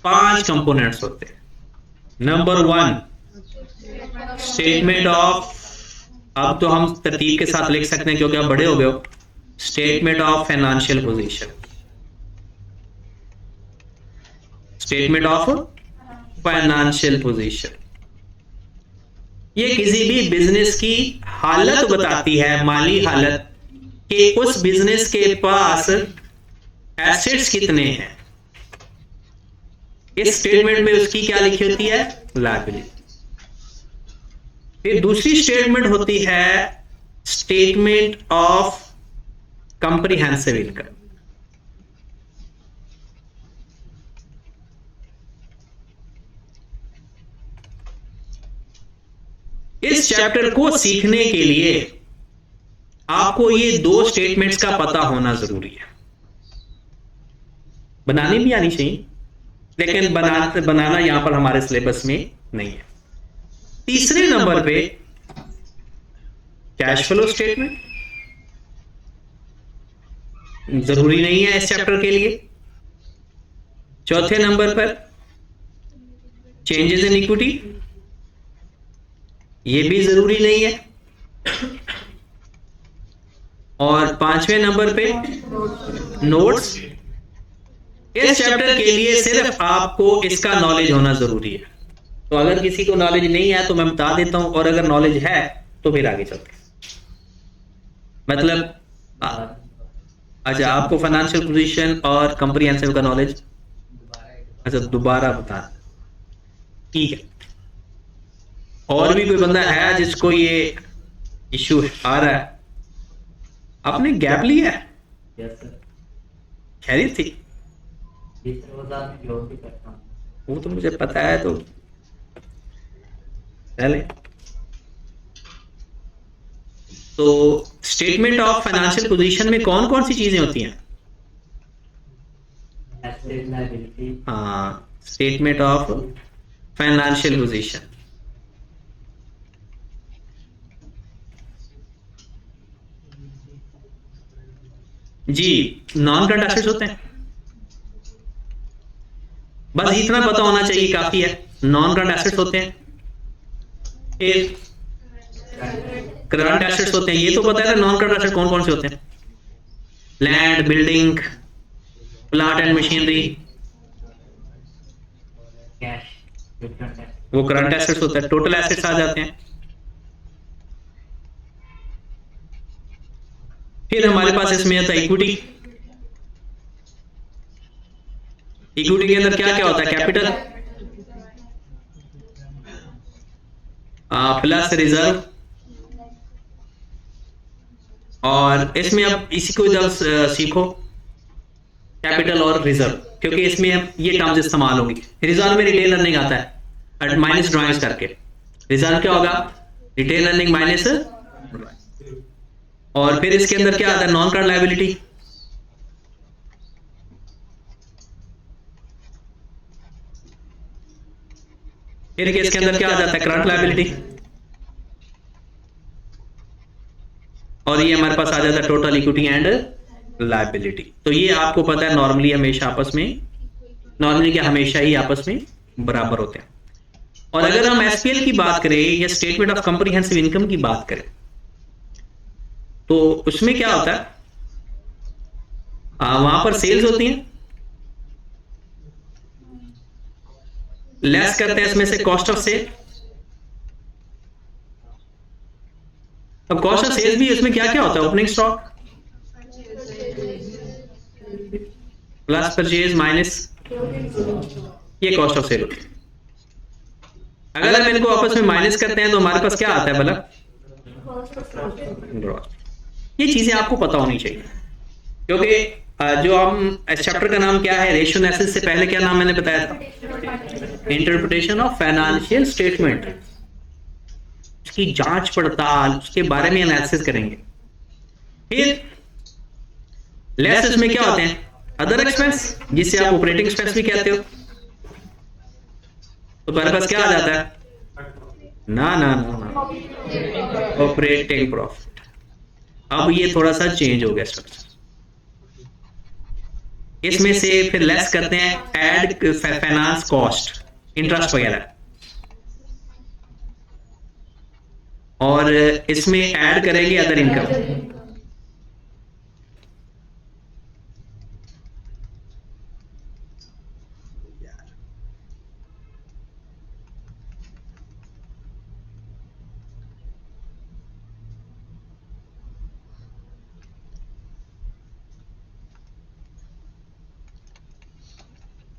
5 कंपोनेंट्स होते हैं। नंबर 1 स्टेटमेंट ऑफ, अब तो हम तरतीब के साथ लिख सकते हैं क्योंकि आप बड़े हो गए हो। Statement of financial position, statement of financial position, ये किसी भी बिजनेस की हालत बताती है, माली हालत, कि उस बिजनेस के पास एसेट्स कितने हैं। इस स्टेटमेंट में उसकी क्या लिखी होती है? लायबिलिटी। फिर दूसरी स्टेटमेंट होती है स्टेटमेंट ऑफ कंप्रिहेंसिव इनकम। इस चैप्टर को सीखने के लिए आपको ये दो स्टेटमेंट्स का पता होना जरूरी है। बनानी भी आनी चाहिए, लेकिन बनाना यहां पर हमारे सिलेबस में नहीं है। तीसरे नंबर पे कैश फ्लो स्टेटमेंट जरूरी नहीं है इस चैप्टर के लिए। चौथे नंबर पर चेंजेस इन इक्विटी, ये भी जरूरी नहीं है। और पांचवें नंबर पे नोट्स। इस चैप्टर के लिए सिर्फ आपको इसका नॉलेज होना जरूरी है। तो अगर किसी को नॉलेज नहीं है तो मैं बता देता हूं, और अगर नॉलेज है तो फिर आगे चलते हैं। मतलब अच्छा, आपको फाइनेंशियल पोजीशन और कंप्रीहेंसिव का नॉलेज, अच्छा दोबारा बता, ठीक है। और भी कोई बंदा है जिसको ये इश्यू आ रहा है? आपने गैप लिया है? Yes sir. खैरियत थी? जॉब भी करता हूँ। वो तो मुझे पता है। तो पहले तो स्टेटमेंट ऑफ फाइनेंशियल पोजीशन में कौन कौन सी चीजें होती हैं? Asset liability. हाँ, स्टेटमेंट ऑफ फाइनेंशियल पोजीशन। जी, नॉन करंट एसेट्स होते हैं। बस इतना पता होना चाहिए, काफी है। नॉन करंट एसेट्स होते हैं, फिर करंट एसेट्स होते हैं। ये तो पता है ना नॉन करंट एसेट कौन कौन से होते हैं? Land, building, plant and machinery, cash, वो करंट एसेट्स होता है। टोटल एसेट्स आ जाते हैं। फिर हमारे पास इसमें आता है इक्विटी। इक्विटी के अंदर क्या क्या होता है? Capital plus reserve. और इसमें अब इसी को जब सीखो, कैपिटल और रिजर्व, क्योंकि इसमें ये टर्म्स इस्तेमाल होंगी। रिजर्व में रिटेल अर्निंग आता है माइनस ड्रॉइंग्स करके। रिजर्व क्या होगा? Retail earning minus. और फिर इसके अंदर क्या आता है? Non current liability. फिर इसके अंदर क्या आ जाता है? Current liability. और ये हमारे पास आ जाता है टोटल इक्विटी एंड लायबिलिटी। तो ये आपको पता है नॉर्मली हमेशा आपस में, नॉर्मली क्या हमेशा ही आपस में बराबर होते हैं। और अगर हम एसपीएल की बात करें या स्टेटमेंट ऑफ कॉम्प्रिहेंसिव इनकम की बात करें तो उसमें क्या होता है? वहां पर सेल्स होती हैं, लेस करते हैं इसमें से कॉस्ट ऑफ सेल। अब कॉस्ट ऑफ सेल्स भी इसमें क्या क्या होता है? Opening stock plus purchase minus, ये कॉस्ट ऑफ सेल होती है। अगर हम इनको आपस में माइनस करते हैं तो हमारे पास क्या आता है भला? ग्रॉस। ये चीजें आपको पता होनी चाहिए, क्योंकि जो हम इस चैप्टर का नाम क्या है? रेशियो एनालिसिस से पहले क्या नाम मैंने बताया था? Interpretation of financial statement. उसकी जांच पड़ताल, उसके बारे में एनालिसिस करेंगे। फिर लेस इसमें क्या होते हैं? अदर एक्सपेंस, जिसे आप ऑपरेटिंग एक्सपेंस भी कहते हो। तो हमारे पास क्या आ जाता है? ना ना ना ना, ऑपरेटिंग प्रॉफिट। अब ये थोड़ा सा चेंज हो गया स्ट्रक्चर। इसमें से फिर लेस करते हैं ऐड फाइनेंस कॉस्ट, इंटरेस्ट वगैरह, और इसमें ऐड करेंगे अदर इनकम।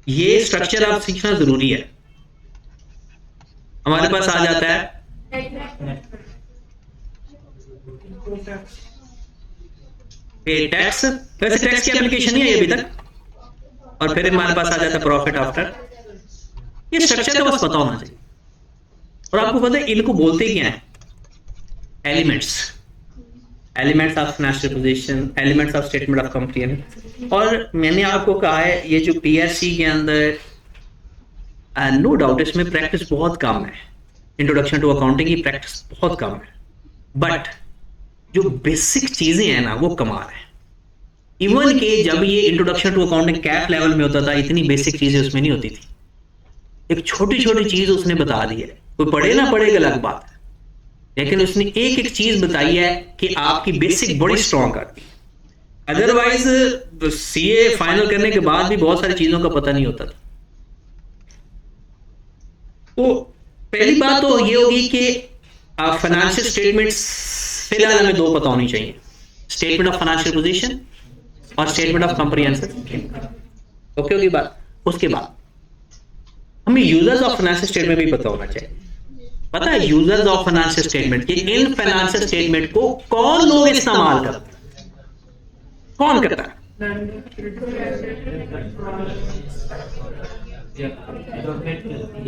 ये स्ट्रक्चर आप सीखना जरूरी है। हमारे पास आ जाता है टैक्स। वैसे टैक्स की एप्लीकेशन नहीं है अभी तक। और फिर हमारे पास आ जाता है प्रॉफिट आफ्टर। ये स्ट्रक्चर तो बस पता होना चाहिए। और आपको पता है इनको बोलते क्या है? Elements of financial position, elements of statement of company. और मैंने आपको कहा है ये जो पीएससी के अंदर नो डाउट इसमें प्रैक्टिस बहुत कम है, इंट्रोडक्शन टू अकाउंटिंग की प्रैक्टिस बहुत कम है, बट जो बेसिक चीजें हैं ना वो कमाल है। इवन के जब ये इंट्रोडक्शन टू अकाउंटिंग कैफ लेवल में होता था इतनी बेसिक चीजें उसमें नहीं होती थी, एक छोटी छोटी चीज उसने बता दी है। कोई पढ़े ना पढ़ेगा अलग बात है, लेकिन उसने एक एक चीज बताई है कि आपकी बेसिक बड़ी स्ट्रॉन्ग करती है। अदरवाइज सीए फाइनल करने के बाद भी बहुत सारी चीजों का पता नहीं होता था। तो पहली बात तो ये होगी कि फाइनेंशियल स्टेटमेंट्स फिलहाल हमें दो पता होनी चाहिए, स्टेटमेंट ऑफ फाइनेंशियल पोजीशन और स्टेटमेंट ऑफ कंप्रिहेंसिव। ओके होगी बात। उसके बाद हमें यूजर्स ऑफ फाइनेंशियल स्टेटमेंट भी पता होना चाहिए। पता है यूजर्स ऑफ फाइनेंशियल स्टेटमेंट कि इन फाइनेंशियल स्टेटमेंट को कौन लोग इस्तेमाल करते हैं, कौन करता है?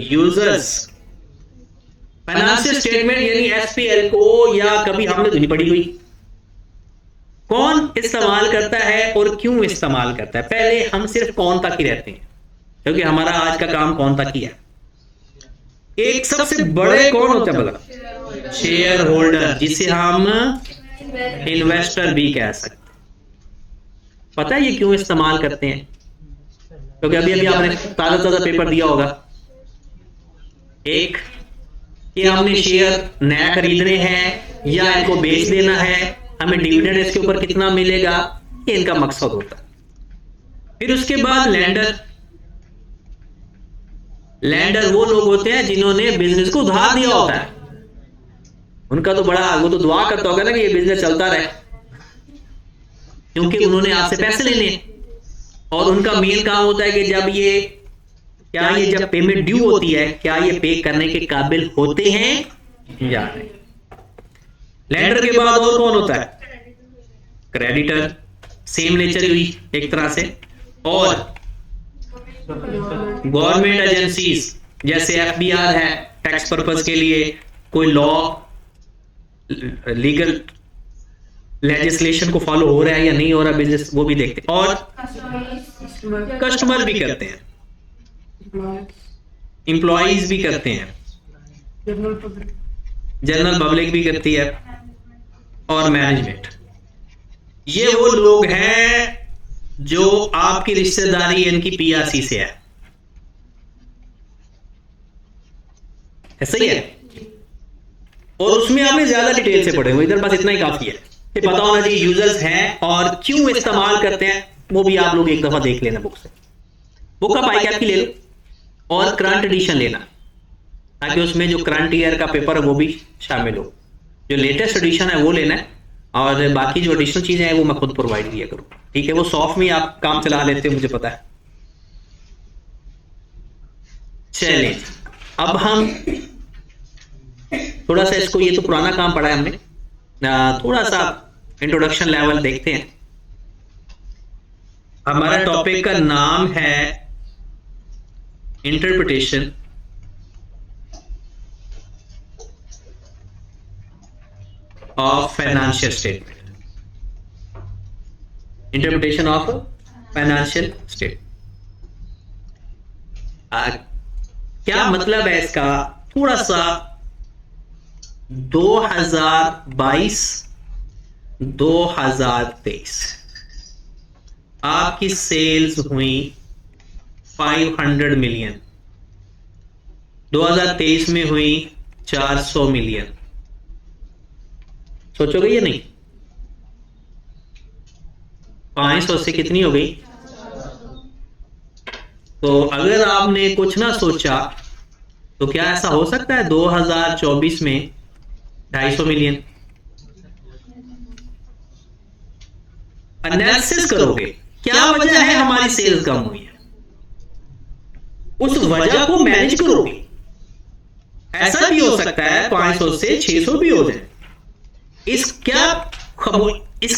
यूजर्स। फाइनेंशियल स्टेटमेंट यानी एसपीएल को या कभी हमने तो नहीं पढ़ी हुई, कौन इस्तेमाल करता है और क्यों इस्तेमाल करता है। पहले हम सिर्फ कौन तक ही रहते हैं क्योंकि हमारा आज का काम कौन तक ही है। एक सबसे बड़े कौन होता है भला? शेयर होल्डर, जिसे हम इन्वेस्टर भी कह सकते हैं। पता है ये क्यों इस्तेमाल करते हैं? क्योंकि अभी अभी आपने ताजा ताजा पेपर दिया होगा, एक कि हमने शेयर नया खरीदने हैं या इनको बेच देना है, हमें डिविडेंड इसके ऊपर कितना मिलेगा, ये इनका मकसद होता है। फिर उसके बाद लैंडर वो लोग होते हैं जिन्होंने बिजनेस को उधार दिया होता है। उनका तो बड़ा, वो तो दुआ करता होगा ना कि ये बिजनेस चलता रहे, क्योंकि उन्होंने आपसे पैसे लेने हैं और उनका मेन काम होता है कि जब ये जब पेमेंट ड्यू होती है क्या ये पे करने के काबिल होते हैं या नहीं। लैंडर के बाद और कौन होता है? क्रेडिटर, सेम नेचर हुई एक तरह से। और गवर्नमेंट एजेंसीज जैसे एफबीआर है, टैक्स पर्पस के लिए कोई लॉ लीगल लेजिस्लेशन को फॉलो हो रहा है या नहीं हो रहा बिजनेस, वो भी देखते हैं। और कस्टमर भी करते हैं, एम्प्लॉइज भी करते हैं, जनरल पब्लिक भी करती है और मैनेजमेंट। ये वो लोग हैं जो आपकी रिश्तेदारी इनकी पीआरसी से है, ऐसा ही है। और उसमें आपने ज्यादा डिटेल से पढ़े हो, इधर बस इतना ही काफी है कि पता होना चाहिए यूजर्स हैं और क्यों इस्तेमाल करते हैं। वो भी आप लोग एक दफा देख लेना बुक से, बुक का पाई कैप की ले लो और करंट एडिशन लेना, ताकि उसमें जो करंट ईयर का पेपर है वो भी शामिल हो। जो लेटेस्ट एडिशन है वो लेना है और बाकी जो एडिशनल चीजें हैं वो मैं खुद प्रोवाइड किया करूँ, ठीक है। वो सॉफ्ट में आप काम चला लेते हो, मुझे पता है। चलिए अब हम थोड़ा सा इसको, ये तो पुराना काम पढ़ा है हमने, थोड़ा सा इंट्रोडक्शन लेवल देखते हैं। हमारा टॉपिक का नाम है interpretation of financial statement. Interpretation of financial statement क्या मतलब है इसका? थोड़ा सा 2022-2023 आपकी सेल्स हुई 500 मिलियन, 2023 में हुई 400 मिलियन। सोचोगे ये नहीं? 500 से कितनी हो गई? तो अगर आपने कुछ ना सोचा तो क्या ऐसा हो सकता है 2024 में 250 मिलियन? एनालिसिस करोगे क्या वजह है हमारी सेल्स कम हुई है, उस वजह को मैनेज करोगे। ऐसा भी हो सकता है 500 से 600 भी हो जाए, इसका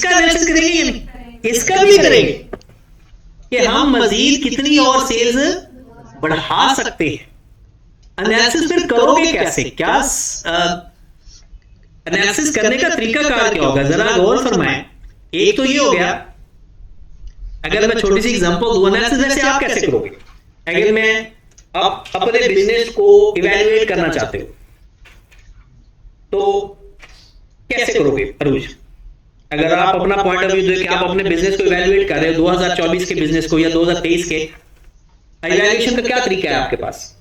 एनालिसिस करेंगे या नहीं? इसका भी करेंगे कि हम मजीद कितनी और सेल्स बढ़ा सकते हैं। एनालिसिस फिर करोगे कैसे? क्या एनालिसिस करने का तरीका कार क्या होगा, जरा गौर फरमाएं। एक तो ये हो गया, अगर मैं छोटी सी एग्जांपल दूं, एनालिसिस वैसे आप कैसे करोगे? अगर मैं आप अपने बिजनेस को इवैल्यूएट करना चाहते हो तो कैसे करोगे अरूज? अगर आप अपना पॉइंट ऑफ व्यू दे कि आप अपने बिजनेस को इवैल्यूएट कर रहे हो 2024 के बिजनेस को या 2023 के, इवैल्यूएशन का क्या तरीका है आपके पास?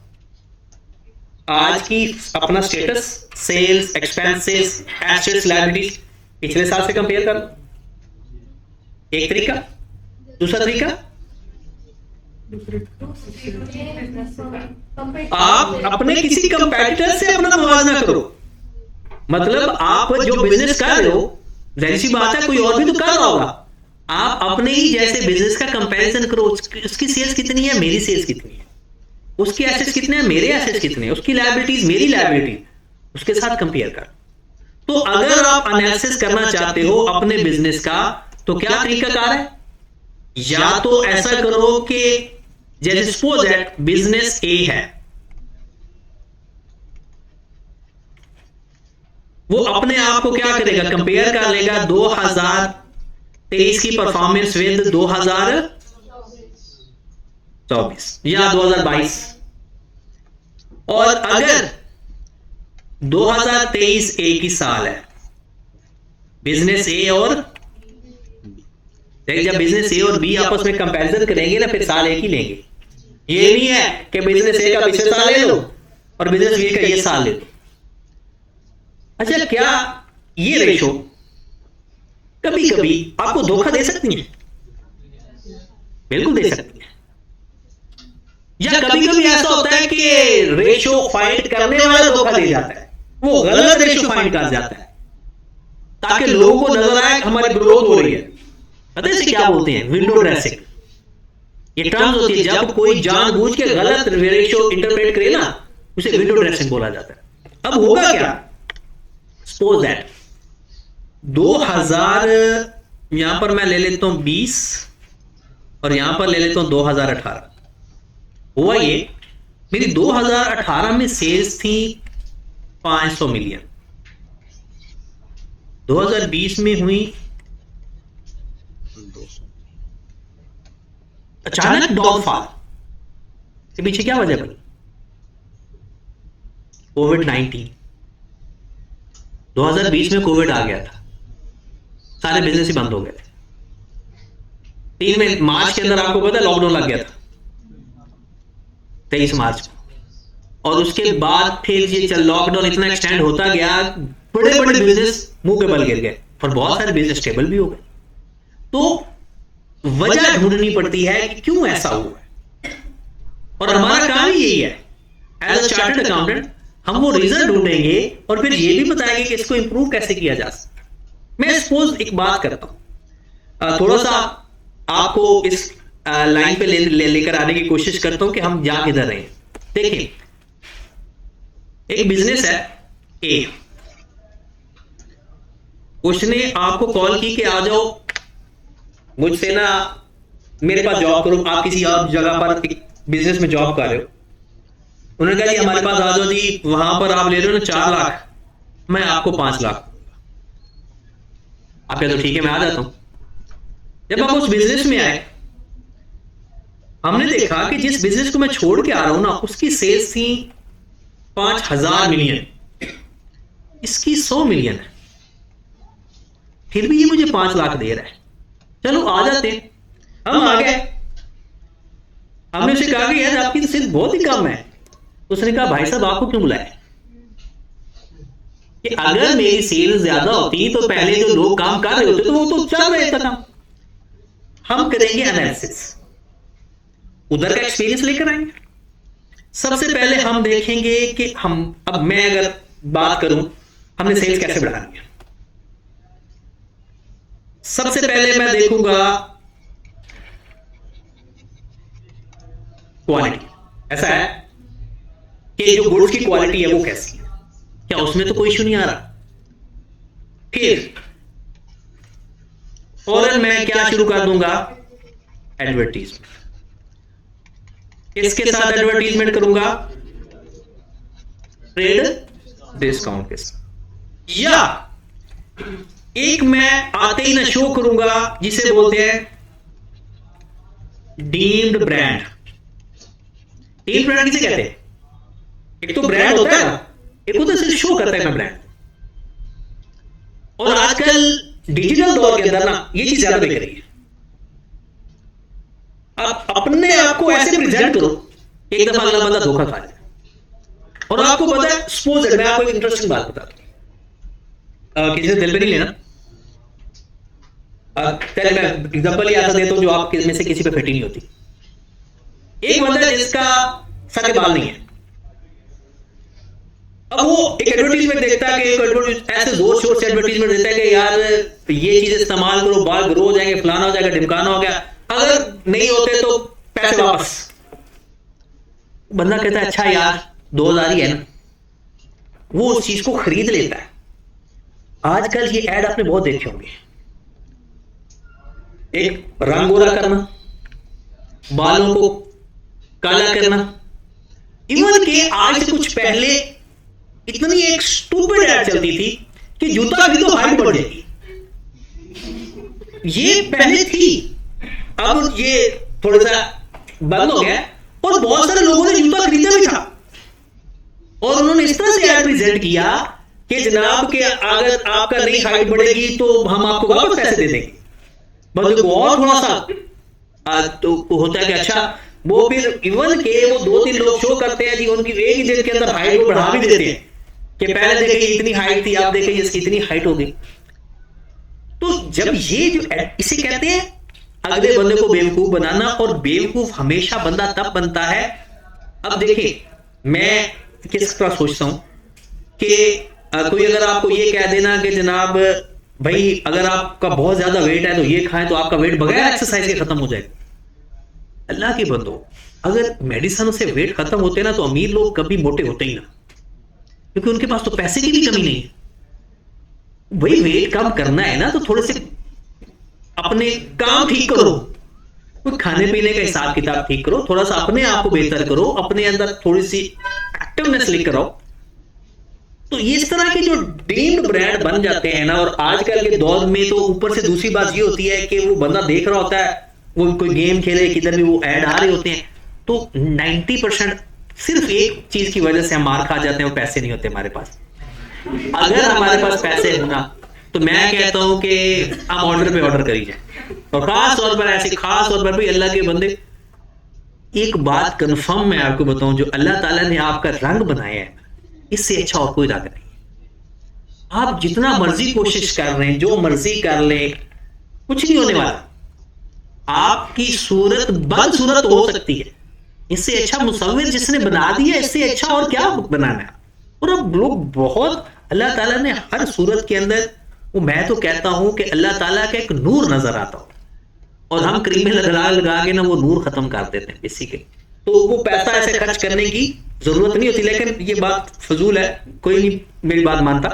आज की अपना status, sales, expenses, assets, liabilities पिछले साल से कंपेयर कर लो, एक तरीका। दूसरा तरीका, आप अपने किसी कंपेटिटर से अपना मुवाजना करो। मतलब आप जो बिजनेस कर रहे हो, जाहिर सी बात है कोई और भी तो कर रहा होगा, आप अपने ही जैसे बिजनेस का कंपैरिजन करो। उसकी सेल्स कितनी है, मेरी सेल्स कितनी है, उसके एसेट्स कितने हैं, मेरे एसेट्स कितने हैं, उसकी लायबिलिटीज, मेरी लायबिलिटी, उसके साथ कंपेयर कर। तो अगर आप एनालिसिस करना चाहते हो अपने बिजनेस का, तो क्या तरीकाकार है? या तो ऐसा करो कि जैसे सपोज दैट बिजनेस ए है, वो अपने आप को क्या करेगा, कंपेयर कर लेगा 2023 की परफॉर्मेंस विद 2024 या 2022। और अगर 2023 एक ही साल है, बिजनेस ए और जब बिजनेस ए और बी आपस में कंपैरिजन करेंगे ना, फिर साल एक ही लेंगे। ये नहीं है कि बिजनेस ए का पिछले साल ले लो और बिजनेस बी का ये साल ले लो। अच्छा, क्या ये रेशो कभी कभी आपको धोखा दे सकती है? बिल्कुल दे सकती है। या कभी कभी ऐसा होता है कि रेशो फाइंड करने वाला धोखा दे जाता है, वो गलत रेशो फाइंड कर जाता है ताकि लोगों को नजर आए हमारी ग्रोथ हो रही है। पता है इसे क्या बोलते हैं? Window dressing. ये टर्म्स होती है, जब कोई जानबूझ के गलत रेशो इंटरप्रेट करे ना, उसे विंडो ड्रेसिंग बोला जाता है। अब होगा क्या, सपोज दैट 2000, यहां पर मैं ले लेता हूं 20 और यहां पर ले लेता हूं 2018। हुआ ये, मेरी 2018 में सेल्स थी 500 मिलियन, 2020 में हुई अचानक डाउनफॉल। के पीछे क्या वजह बनी? कोविड-19। 2020 में कोविड आ गया था, सारे बिजनेस ही बंद हो गए थे। 3 में मार्च के अंदर आपको पता है लॉकडाउन लग गया था, 23 मार्च को। और उसके बाद फिर ये लॉकडाउन इतना एक्सटेंड होता गया, बड़े बड़े बिजनेस मुंह पे बल गिर गए और बहुत सारे बिजनेस स्टेबल भी हो गए। तो वजह ढूंढनी पड़ती है कि क्यों ऐसा हुआ है, और हमारा काम ही यही है एज अ चार्टर्ड अकाउंटेंट। हम वो रीजन ढूंढेंगे और फिर ये भी बताएंगे कि इसको इंप्रूव कैसे किया जा सकता। मैं सपोज एक बात करता हूं, थोड़ा सा आपको इस लाइन पे लेकर आने की कोशिश करता हूं कि हम जा किधर रहे हैं। देखिए, एक बिजनेस है ए, उसने आपको कॉल की कि आ जाओ मुझसे ना, मेरे पास जॉब करो। आप किसी और जगह पर एक बिजनेस में जॉब कर रहे हो, उन्होंने कहा जी हमारे पास आ जाओ जी, वहां पर आप ले रहे हो ना 4 लाख, मैं आपको 5 लाख। आप कह दो ठीक है मैं आ जाता हूं। जब आप उस बिजनेस में आए, हमने देखा कि जिस बिजनेस को मैं छोड़ के आ रहा हूं ना, उसकी सेल्स थी 5000 मिलियन, इसकी 100 मिलियन है, फिर भी ये मुझे 5 लाख दे रहा है। चलो आ जाते हैं। हम आ गए, हमने उसे कहा कि यार आपकी तो सेल्स बहुत ही कम है। उसने कहा भाई साहब आपको क्यों बुलाया? कि अगर मेरी सेल्स ज्यादा होती तो पहले जो लोग काम कर रहे होते तो वो तो चल रहे था। हम करेंगे एनालिसिस, उधर का एक्सपीरियंस लेकर आएंगे। सबसे पहले हम देखेंगे कि हम, अब मैं अगर बात करूं हमने सेल्स कैसे बढ़ानी है, सबसे पहले मैं देखूंगा क्वालिटी। ऐसा है कि जो गुड्स की क्वालिटी है वो कैसी है, क्या उसमें तो कोई इशू नहीं आ रहा। फिर फौरन मैं क्या शुरू कर दूंगा, एडवर्टीजमेंट। इसके साथ एडवर्टीजमेंट करूंगा ट्रेड डिस्काउंट के साथ। या एक मैं आते ही ना शो करूंगा जिसे बोलते हैं डीम्ड ब्रांड। डीम्ड ब्रांड किसे कहते हैं? एक तो ब्रांड होता है ना, एक होता है सिर्फ शो करता है मैं ब्रांड। और आजकल डिजिटल दौर के अंदर ना ये चीज ज्यादा बिक रही है। आप अपने आप को ऐसे प्रेजेंट करो, एक दफा अगला बंदा धोखा खा जाए। और आपको पता है, सपोज मैं आपको एक इंटरेस्टिंग बात बताता हूं, किसी से दिल पे नहीं लेना। चल मैं एग्जांपल ऐसा देता हूं जो आप में से किसी पे फिट ही नहीं होती। एक बंदा है जिसका सर के बाल नहीं है। अब वो एक एडवर्टीजमेंट देखता है कि ऐसे जोर शोर से एडवर्टीजमेंट देता है कि यार ये चीज इस्तेमाल करो, बाल ग्रो हो जाएंगे, फलाना हो जाएगा, ढिमकाना हो गया, अगर नहीं होते तो पैसे वापस। बंदा कहता है अच्छा यार 2000 ही है ना, वो उस चीज को खरीद लेता है। आजकल ये ऐड आपने बहुत देखे होंगे, एक रंग गोरा करना, बालों को काला करना। इवन के आज से कुछ पहले इतनी एक स्टूपिड ऐड चलती थी कि जूता खरीदो हाइट बढ़ जाएगी। ये पहले थी, अब ये थोड़ा सा बंद हो गया। और बहुत सारे लोगों ने जूता खरीदा भी था और उन्होंने इस तरह से ऐड प्रेजेंट किया कि जनाब के अगर आपका नहीं हाइट बढ़ेगी तो हम आपको वापस पैसे दे देंगे। बंदे को और थोड़ा सा तो होता है कि अच्छा, वो फिर इवन के वो 2-3 लोग शो करते हैं जी, उनकी एक ही दिन के अंदर हाइट को बढ़ा भी देते हैं कि पहले देखे इतनी हाइट थी, आप देखे इसकी इतनी हाइट हो गई। तो जब ये जो इसे कहते हैं अगले बंदे को बेवकूफ बनाना, और बेवकूफ हमेशा बंदा तब बनता है। अब देखिए मैं किस तरह सोचता हूं कि कोई अगर आपको ये कह देना कि जनाब भाई अगर आपका बहुत ज्यादा वेट है तो ये खाएं तो आपका वेट बगैर एक्सरसाइज के खत्म हो जाएगा। अल्लाह की बंदो, अगर मेडिसिन से वेट खत्म होते ना तो अमीर लोग कभी मोटे होते ही ना, क्योंकि उनके पास तो पैसे की भी कमी नहीं है। भाई वेट कम करना है ना तो थोड़े से अपने काम ठीक करो, कोई खाने पीने का हिसाब किताब ठीक करो, थोड़ा सा अपने आप को बेहतर करो, अपने अंदर थोड़ी सी एक्टिवनेस लेकर आओ। तो इस तरह के जो डीम्ड ब्रांड बन जाते हैं ना, और आजकल के दौर में तो ऊपर से दूसरी बात ये होती है कि वो बंदा देख रहा होता है, वो कोई गेम खेले किधर भी वो ऐड आ रहे होते हैं, तो 90% सिर्फ एक चीज की वजह से हम मार खा जाते हैं, वो पैसे नहीं होते हमारे पास। अगर हमारे पास पैसे होना तो मैं कहता हूं कि हम ऑर्डर पे ऑर्डर करी जाए। और खास तौर पर ऐसे खास तौर पर भी अल्लाह के बंदे, एक बात कंफर्म मैं आपको बताऊं, जो अल्लाह ताला ने आपका रंग बनाया है इससे अच्छा और कोई रंग नहीं। आप जितना मर्जी कोशिश कर रहे हैं, जो मर्जी कर ले, कुछ नहीं होने वाला। आपकी सूरत बदसूरत हो सकती है, इससे अच्छा मुसव्विर जिसने बना दिया, इससे अच्छा और क्या बनाना है। और अब लोग बहुत, अल्लाह ताला ने हर सूरत के अंदर, वो मैं तो कहता हूं कि अल्लाह ताला का एक नूर नजर आता हो, और हम क्रीमें लगा लगा के ना वो नूर खत्म कर देते हैं बेसिकली। तो वो पैसा ऐसे खर्च करने की जरूरत नहीं होती। लेकिन ये बात फजूल है, कोई नहीं मेरी बात मानता,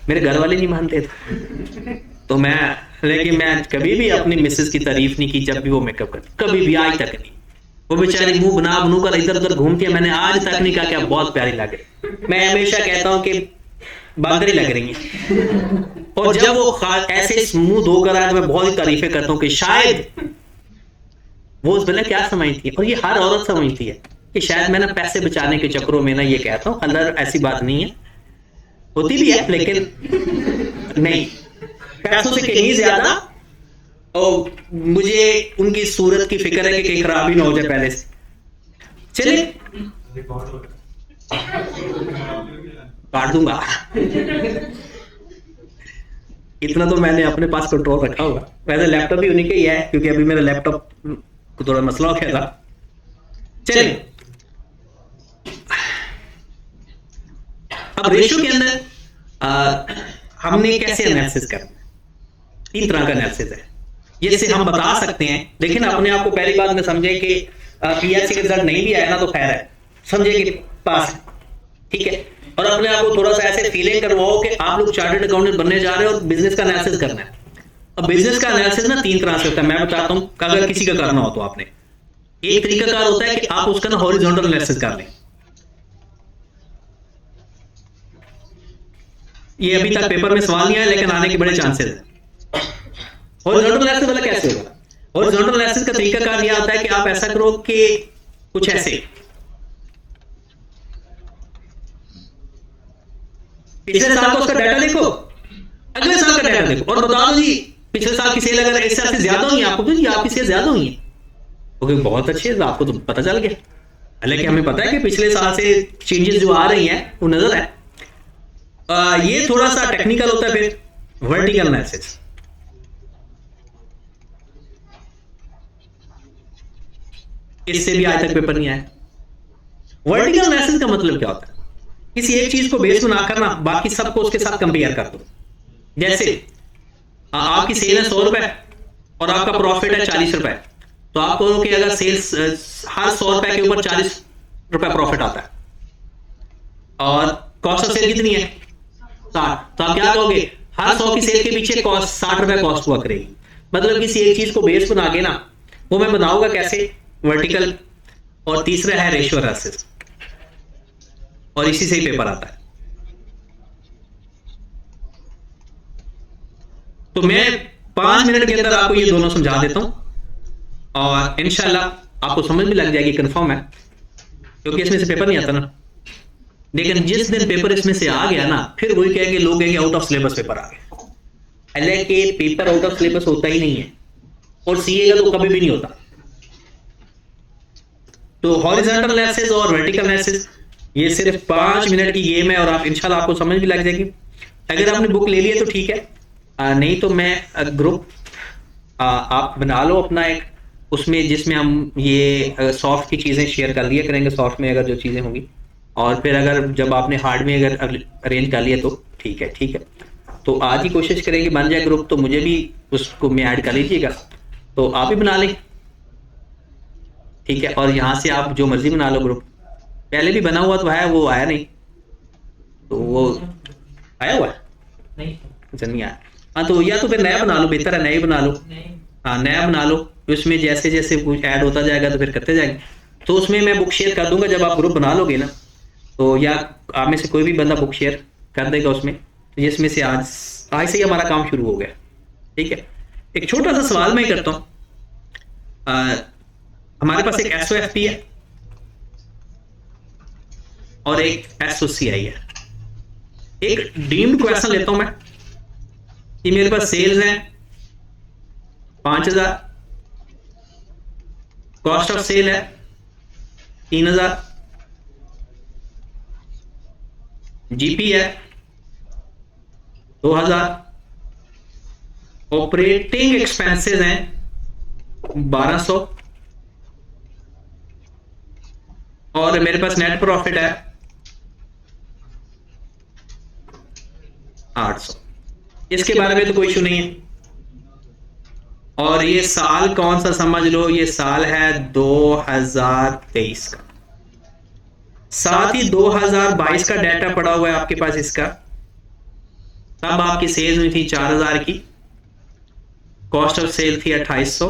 मेरे घर वाले नहीं मानते थे तो लेकिन मैं कभी भी अपनी मिसेस की तारीफ नहीं की जब भी वो मेकअप करती, कभी भी, आज तक नहीं। वो बेचारी मुंह बना बनू कर इधर उधर घूमती है, मैंने आज तक नहीं कहा कि आप बहुत प्यारी लगे। मैं हमेशा कहता हूं कि बांदरी लग रही है। और जब वो ऐसे मुंह धोकर आज मैं बहुत ही तारीफें करता हूं कि शायद वो उस बेला क्या समझती है, और ये हर औरत समझती है कि शायद मैं ना पैसे बचाने के चक्करों में ना ये कहता हूं। अल्लाह, ऐसी बात नहीं है, होती भी है लेकिन नहीं, पैसों से कहीं ज्यादा। और मुझे उनकी सूरत की फिक्र है कि कहीं खराब ही ना हो जाए पहले से। चलिए काट दूंगा इतना तो मैंने अपने पास कंट्रोल रखा होगा। वैसे लैपटॉप भी उन्हीं का ही है, क्योंकि अभी मेरा लैपटॉप को थोड़ा मसला हो गया था। चलिए अब रेशियो के अंदर हमने कैसे एनालिसिस करना, 3 तरह का एनालिसिस है जिससे हम बता सकते हैं। लेकिन अपने आप को पहली बात में समझे कि पीएससी के रिजल्ट नहीं भी आया ना तो खैर है, समझे कि पास, ठीक है। और अपने आप को थोड़ा सा ऐसे फीलिंग करवाओ कि आप लोग चार्टर्ड अकाउंटेंट बनने जा रहे हो और बिजनेस का एनालिसिस करना है। अब बिजनेस का एनालिसिस ना 3 तरह से होता है, मैं बताता हूं। अगर किसी का करना हो तो आपने, एक तरीकाकार होता है कि आप उसका ना हॉरिजॉन्टल एनालिसिस कर लें। ये अभी तक पेपर में सवाल नहीं आया लेकिन आने के बड़े चांसेस है। हॉरिजॉन्टल एनालिसिस वाला कैसे होगा? हॉरिजॉन्टल एनालिसिस का तरीका कार यह होता है कि आप ऐसा करो कि कुछ ऐसे, पिछले साल का उसका डाटा देखो, अगले साल का डाटा देखो और बता दो जी पिछले साल की सेल अगर इस साल से ज्यादा हुई है, आपको जी आपकी सेल ज्यादा हुई है, ओके बहुत अच्छी है, आपको तो पता चल गया। हालांकि हमें पता है कि पिछले साल से चेंजेस जो आ रही हैं वो नजर है। ये थोड़ा सा टेक्निकल होता है। फिर वर्टिकल एनालिसिस, इससे भी आज तक पेपर नहीं आया। वर्टिकल एनालिसिस का मतलब क्या होता है? किसी एक चीज को बेस बना कर ना बाकी सबको उसके साथ कंपेयर कर दो। जैसे आपकी सेल है 100 रुपए और आपका प्रॉफिट है 40 रुपए, तो आप कहो कि अगर सेल्स हर 100 रुपए के ऊपर 40 रुपए प्रॉफिट आता है और कॉस्ट ऑफ सेल कितनी है 60, तो आप क्या कहोगे हर 100 की सेल के पीछे कॉस्ट 60 रुपए कॉस्ट हुआ करेगी। मतलब किसी एक चीज को बेस बना के ना वो मैं बनाऊंगा कैसे, वर्टिकल। और तीसरा है रेशियो एनालिसिस, और इसी से ही पेपर आता है। तो मैं 5 मिनट के अंदर आपको ये दोनों समझा देता हूं और इंशाल्लाह आपको समझ भी लग जाएगी, कंफर्म है, क्योंकि इसमें से पेपर नहीं आता ना। लेकिन जिस दिन पेपर इसमें से आ गया ना फिर वही कहेंगे लोग कहेंगे आउट ऑफ सिलेबस पेपर आ गया। हालांकि पेपर आउट ऑफ सिलेबस होता ही नहीं है और सीए का तो कभी भी नहीं होता। तो हॉरिजॉन्टल एनालिसिस और वर्टिकल एनालिसिस ये सिर्फ 5 मिनट की गेम है और आप इंशाल्लाह आपको समझ भी लग जाएगी। अगर आपने बुक ले ली है तो ठीक है, नहीं तो मैं ग्रुप आप बना लो अपना एक, उसमें जिसमें हम ये सॉफ्ट की चीज़ें शेयर कर लिया करेंगे, सॉफ्ट में अगर जो चीज़ें होंगी, और फिर अगर जब आपने हार्ड में अगर अरेंज कर लिया तो ठीक है। ठीक है, तो आज ही कोशिश करेंगे बन जाए ग्रुप, तो मुझे भी उसको में ऐड कर लीजिएगा, तो आप भी बना लें। ठीक है, और यहाँ से आप जो मर्जी बना लो ग्रुप। पहले भी बना हुआ तो है, वो आया नहीं, तो वो आया हुआ है नहीं अच्छा नहीं आया। हाँ तो या तो फिर नया बना लो, बेहतर है नया ही बना लो। नहीं हाँ नया बना लो, उसमें जैसे जैसे कुछ ऐड होता जाएगा तो फिर करते जाएंगे। तो उसमें मैं बुक शेयर कर दूंगा जब आप ग्रुप बना लोगे ना, तो या आप में से कोई भी बंदा बुक शेयर कर देगा उसमें, जिसमें से आज से ही हमारा काम शुरू हो गया। ठीक है, एक छोटा सा सवाल मैं करता हूँ। हमारे पास एक SOFP है और एक SOCI है। एक डीम्ड क्वेश्चन लेता हूं मैं कि मेरे पास सेल्स हैं 5000, कॉस्ट ऑफ सेल है 3000, जीपी है 2000, ऑपरेटिंग एक्सपेंसेस हैं 1200 और मेरे पास नेट प्रॉफिट है 800। इसके बारे में तो कोई इशू नहीं है। और ये साल कौन सा समझ लो, ये साल है 2023 का, साथ ही 2022 का डाटा पड़ा हुआ है आपके पास इसका। तब आपकी सेल हुई थी 4000 की, कॉस्ट ऑफ सेल थी 2800,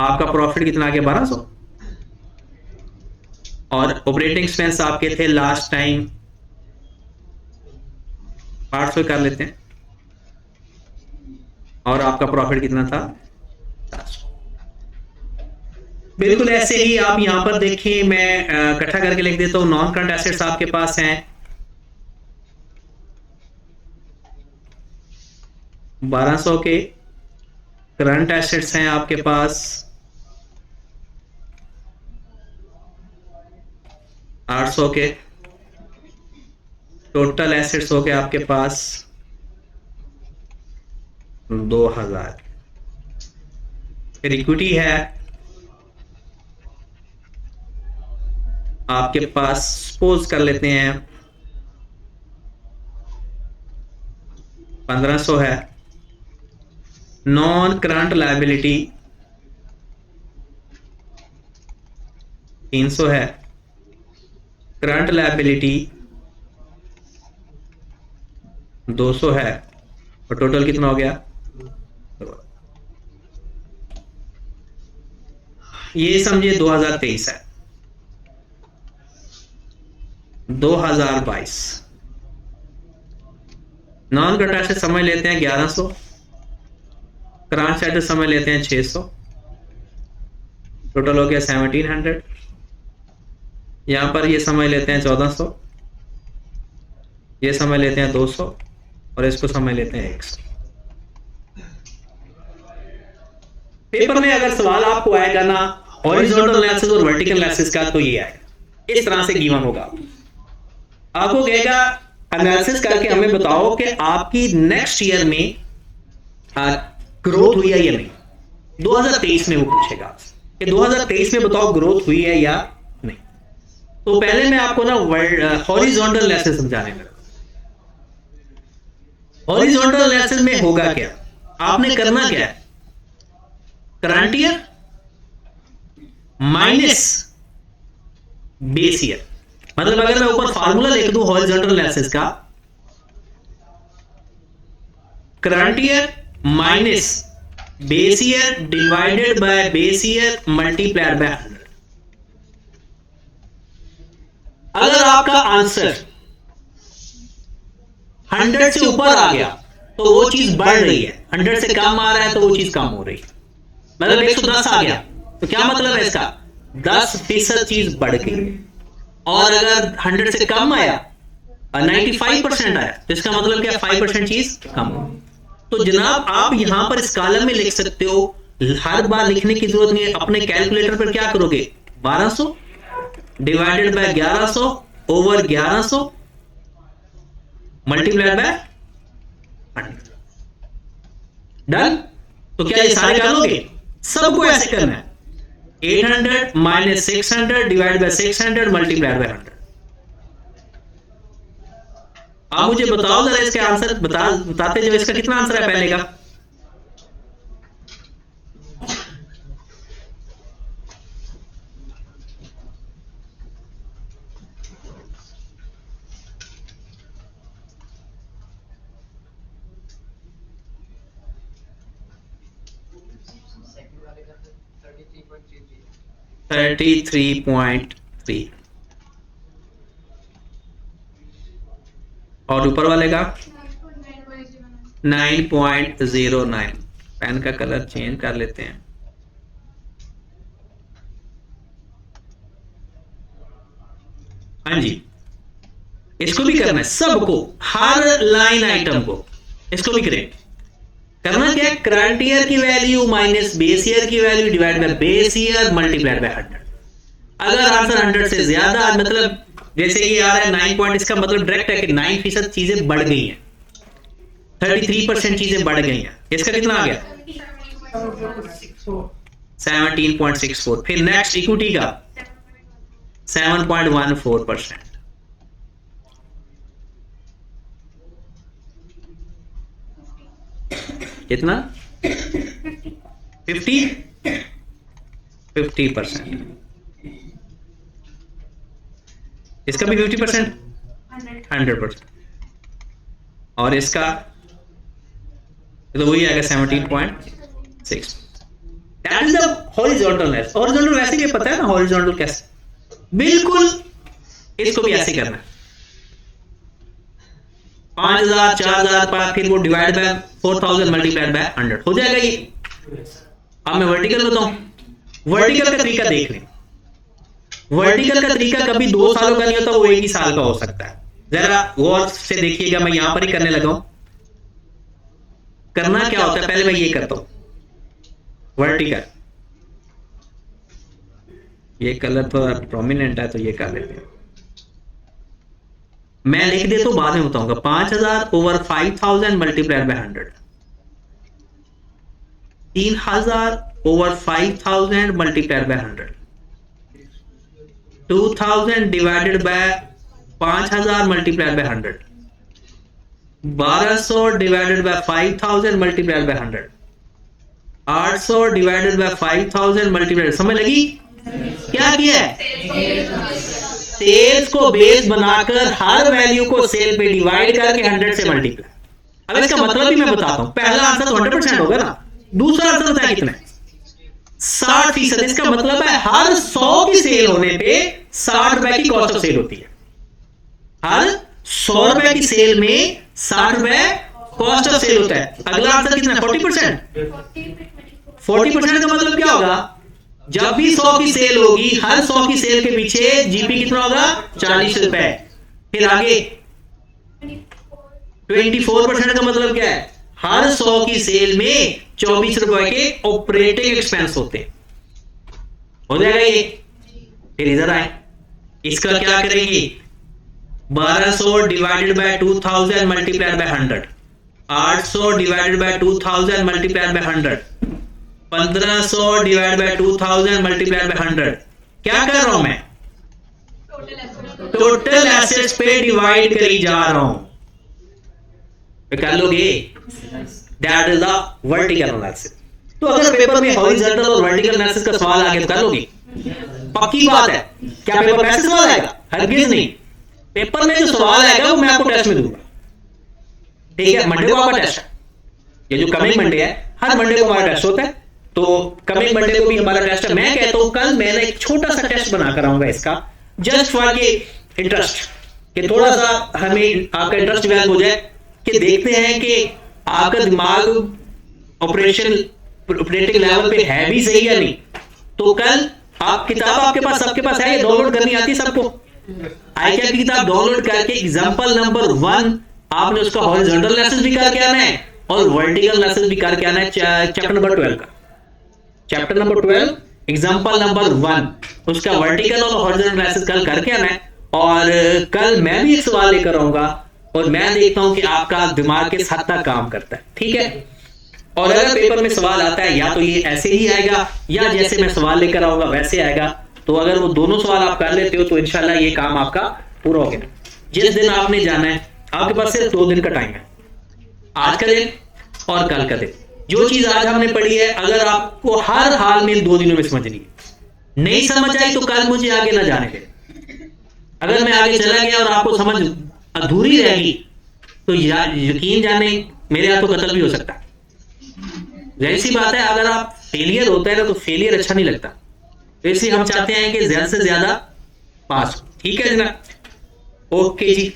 आपका प्रॉफिट कितना आ गया 1200, और ऑपरेटिंग एक्सपेंस आपके थे लास्ट टाइम 800 कर लेते हैं, और आपका प्रॉफिट कितना था 700। बिल्कुल ऐसे ही आप यहां पर देखिए, मैं इकट्ठा करके लिख देता हूं। नॉन करंट एसेट्स आपके पास हैं 1200 के, करंट एसेट्स हैं आपके पास 800 के, टोटल एसेट्स हो गए आपके पास 2000। फिर इक्विटी है आपके पास, सपोज कर लेते हैं 1500 है। नॉन करंट लायबिलिटी 300 है, करंट लायबिलिटी 200 है, और टोटल कितना हो गया। ये समझिए 2023 है, 2022 नॉन कटा से समझ लेते हैं 1100, क्रांच से समझ लेते हैं 600, टोटल हो गया 1700। यहां पर ये समझ लेते हैं 1400, ये समझ लेते हैं 200 और इसको समझ लेते हैं 100। पेपर में अगर सवाल आपको आएगा ना हॉरिजॉन्टल एनालिसिस और वर्टिकल एनालिसिस का, तो ये आएगा इस तरह से गिवन होगा। आपको कहेगा एनालिसिस करके हमें बताओ कि आपकी नेक्स्ट ईयर में ग्रोथ हुई है या नहीं। 2023 में वो पूछेगा कि 2023 में बताओ ग्रोथ हुई है या नहीं। तो पहले मैं आपको ना हॉरिजॉन्टल एनालिसिस समझाने लगा। हॉरिजॉन्टल एनालिसिस में होगा क्या, आपने करना क्या है, current year minus base year. मतलब अगर मैं ऊपर फार्मूला लिख दूं हॉरिजॉन्टल एनालिसिस का, current year minus base year divided by base year multiplied by 100। अगर आपका आंसर 100 से ऊपर आ गया तो वो चीज बढ़ रही है, 100 से कम आ रहा है तो वो चीज कम हो रही है। मतलब 110 आ गया तो क्या मतलब है इसका, 10% चीज बढ़ गई। और अगर 100 से कम आया 95% आया तो इसका मतलब क्या, 5% चीज कम हो। तो जनाब आप यहां पर इस कॉलम में लिख सकते हो, हर बार लिखने की जरूरत नहीं है। अपने कैलकुलेटर पर क्या करोगे, 1200 divided by 1100 over 1100 multiplied by 100। Done. तो क्या ये सारे कर लोगे, सबको ऐसे करना है। 800 minus 600 divide by 600 multiplied by 100। आप मुझे बताओ जरा इसके आंसर बताते जाओ, इसका कितना आंसर है पहले का। सेकंड वाले का 33.33 33.3 और ऊपर वाले का 9.09। पेन का कलर चेंज कर लेते हैं। हाँ जी, इसको भी करना है, सबको, हर लाइन आइटम को इसको भी करें। करना क्या है, करंट ईयर की वैल्यू माइनस बेस ईयर की value divide by base year multiplied by 100। अगर आंसर 100 से ज्यादा, मतलब जैसे ये आ रहा है 9 पॉइंट, इसका मतलब डायरेक्ट है कि 9% चीजें बढ़ गई हैं, 33% चीजें बढ़ गई हैं। इसका कितना आ गया, 17.64। फिर नेक्स्ट इक्विटी का 7.14%। कितना, 50%। इसका भी 50%, 100%। और इसका तो वही आएगा 17.6। That is the horizontal analysis. Horizontal वैसे भी पता है ना, हॉरिजॉन्टल कैसे, बिल्कुल इसको भी ऐसे करना है। 5000 4000 फिर वो डिवाइड बाय 4000 मल्टीप्लाइड बाय 100 हो जाएगा ये। अब मैं वर्टिकल बताऊं, वर्टिकल का तरीका देख लें। वर्टिकल का तरीका कभी 2 सालों का नहीं होता, वो 1 ही साल का हो सकता है। जरा गौर से देखिएगा, मैं यहां पर ही करने लगा हूं। करना क्या होता है, पहले मैं ये करता हूं वर्टिकल। ये कलर थोड़ा प्रोमिनेंट है तो ये कर लेते हैं। मैं लिख देता हूं, बाद में बताऊंगा। 5000 over 5000 multiplied by 100। 3000 over 5000 multiplied by 100। 2000 divided by 5000 multiplied by 100। 1200 divided by 5000 multiplied by 100। 800 divided by 5000 multiplied. समझ लगी क्या किया है, सेल्स को बेस बनाकर हर वैल्यू को सेल पे डिवाइड करके 100 से मल्टीप्लाई। अब इसका मतलब भी मैं बताता हूं। पहला आंसर तो 100% होगा ना, दूसरा आंसर होता है कितना, 60%। इसका मतलब है हर 100 की सेल होने पे 60 रुपए की कॉस्ट ऑफ सेल होती है। हर ₹100 की सेल में ₹60 कॉस्ट ऑफ सेल होता है। अगला आंसर कितना? 40%। 40% का मतलब क्या होगा? जब भी 100 की सेल होगी, हर 100 की सेल के पीछे जीपी कितना होगा? ₹40। फिर आगे 24% का मतलब क्या है? हर 100 की सेल में ₹24 के ऑपरेटिंग एक्सपेंस होते हैं। हो जाएगा ये? फिर इधर आए, इसका क्या करेंगे? 1200 divided by 2000 multiplied by 100, 800 divided by 2000 multiplied by 100, 1500 divide by 2000 multiplied by 100। क्या कर रहा हूं मैं? टोटल एसेट्स पे डिवाइड करी जा रहा हूं। कर लोगे? That is the vertical analysis. तो अगर पेपर में हॉरिजॉन्टल और वर्टिकल एनालिसिस का सवाल आ गया तो कर लोगे? पक्की बात है। क्या पेपर में ऐसे सवाल आएगा? हरगिज नहीं। पेपर में जो सवाल आएगा वो मैं आपको टेस्ट में दूंगा। ठीक है, मंडे को आपका टेस्ट है, ये जो कमिंग मंडे है, हर मंडे को हमारा टेस्ट होता है। तो कमिंग मंडे को भी हमारा टेस्ट है। मैं कहता हूं कल मैंने एक छोटा सा टेस्ट बना कर आऊंगा इसका, जस्ट फॉर के इंटरेस्ट, कि थोड़ा सा हमें आपका इंटरेस्ट डेवलप हो जाए, कि देखते हैं कि आपका दिमाग ऑपरेटिंग लेवल पे है भी सही या नहीं। तो कल आप किताब आपके पास, सबके पास है, ये डाउनलोड करनी आती है सबको? ICAP की किताब डाउनलोड करके एग्जांपल नंबर 1 आपने उसका हॉरिजॉन्टल एनालिसिस भी करके आना है और वर्टिकल एनालिसिस भी करके आना है। चैप्टर नंबर 12 का, चैप्टर नंबर 12 एग्जांपल नंबर 1 उसका वर्टिकल और हॉरिजॉन्टल एनालिसिस कल करके आना है। और कल मैं भी एक सवाल लेकर आऊंगा और मैं देखता हूं कि आपका दिमाग किस हद तक काम करता है। ठीक है, और अगर पेपर में सवाल आता है या तो ये ऐसे ही आएगा या जैसे मैं सवाल लेकर आऊंगा वैसे आएगा। तो अगर वो दोनों सवाल आप कर लेते हो तो इंशाल्लाह ये काम आपका पूरा हो गया। जिस दिन आपने जाना है, आपके पास सिर्फ 2 दिन का टाइम है, आज का दिन और कल का दिन। जो चीज आज हमने पढ़ी है, अगर आपको हर हाल में 2 दिनों में समझनी है, नहीं समझ आई तो कल मुझे आगे ना जाने दे। अगर मैं आगे चला गया और आपको समझ अधूरी रहेगी तो यकीन जाने मेरे हाथों कत्ल भी हो सकता है। जाहिर सी बात है, अगर आप फेलियर होता है ना तो फेलियर अच्छा नहीं लगता। तो इसलिए हम चाहते हैं कि ज्यादा से ज्यादा पास हो। ठीक है जनाब, ओके जी।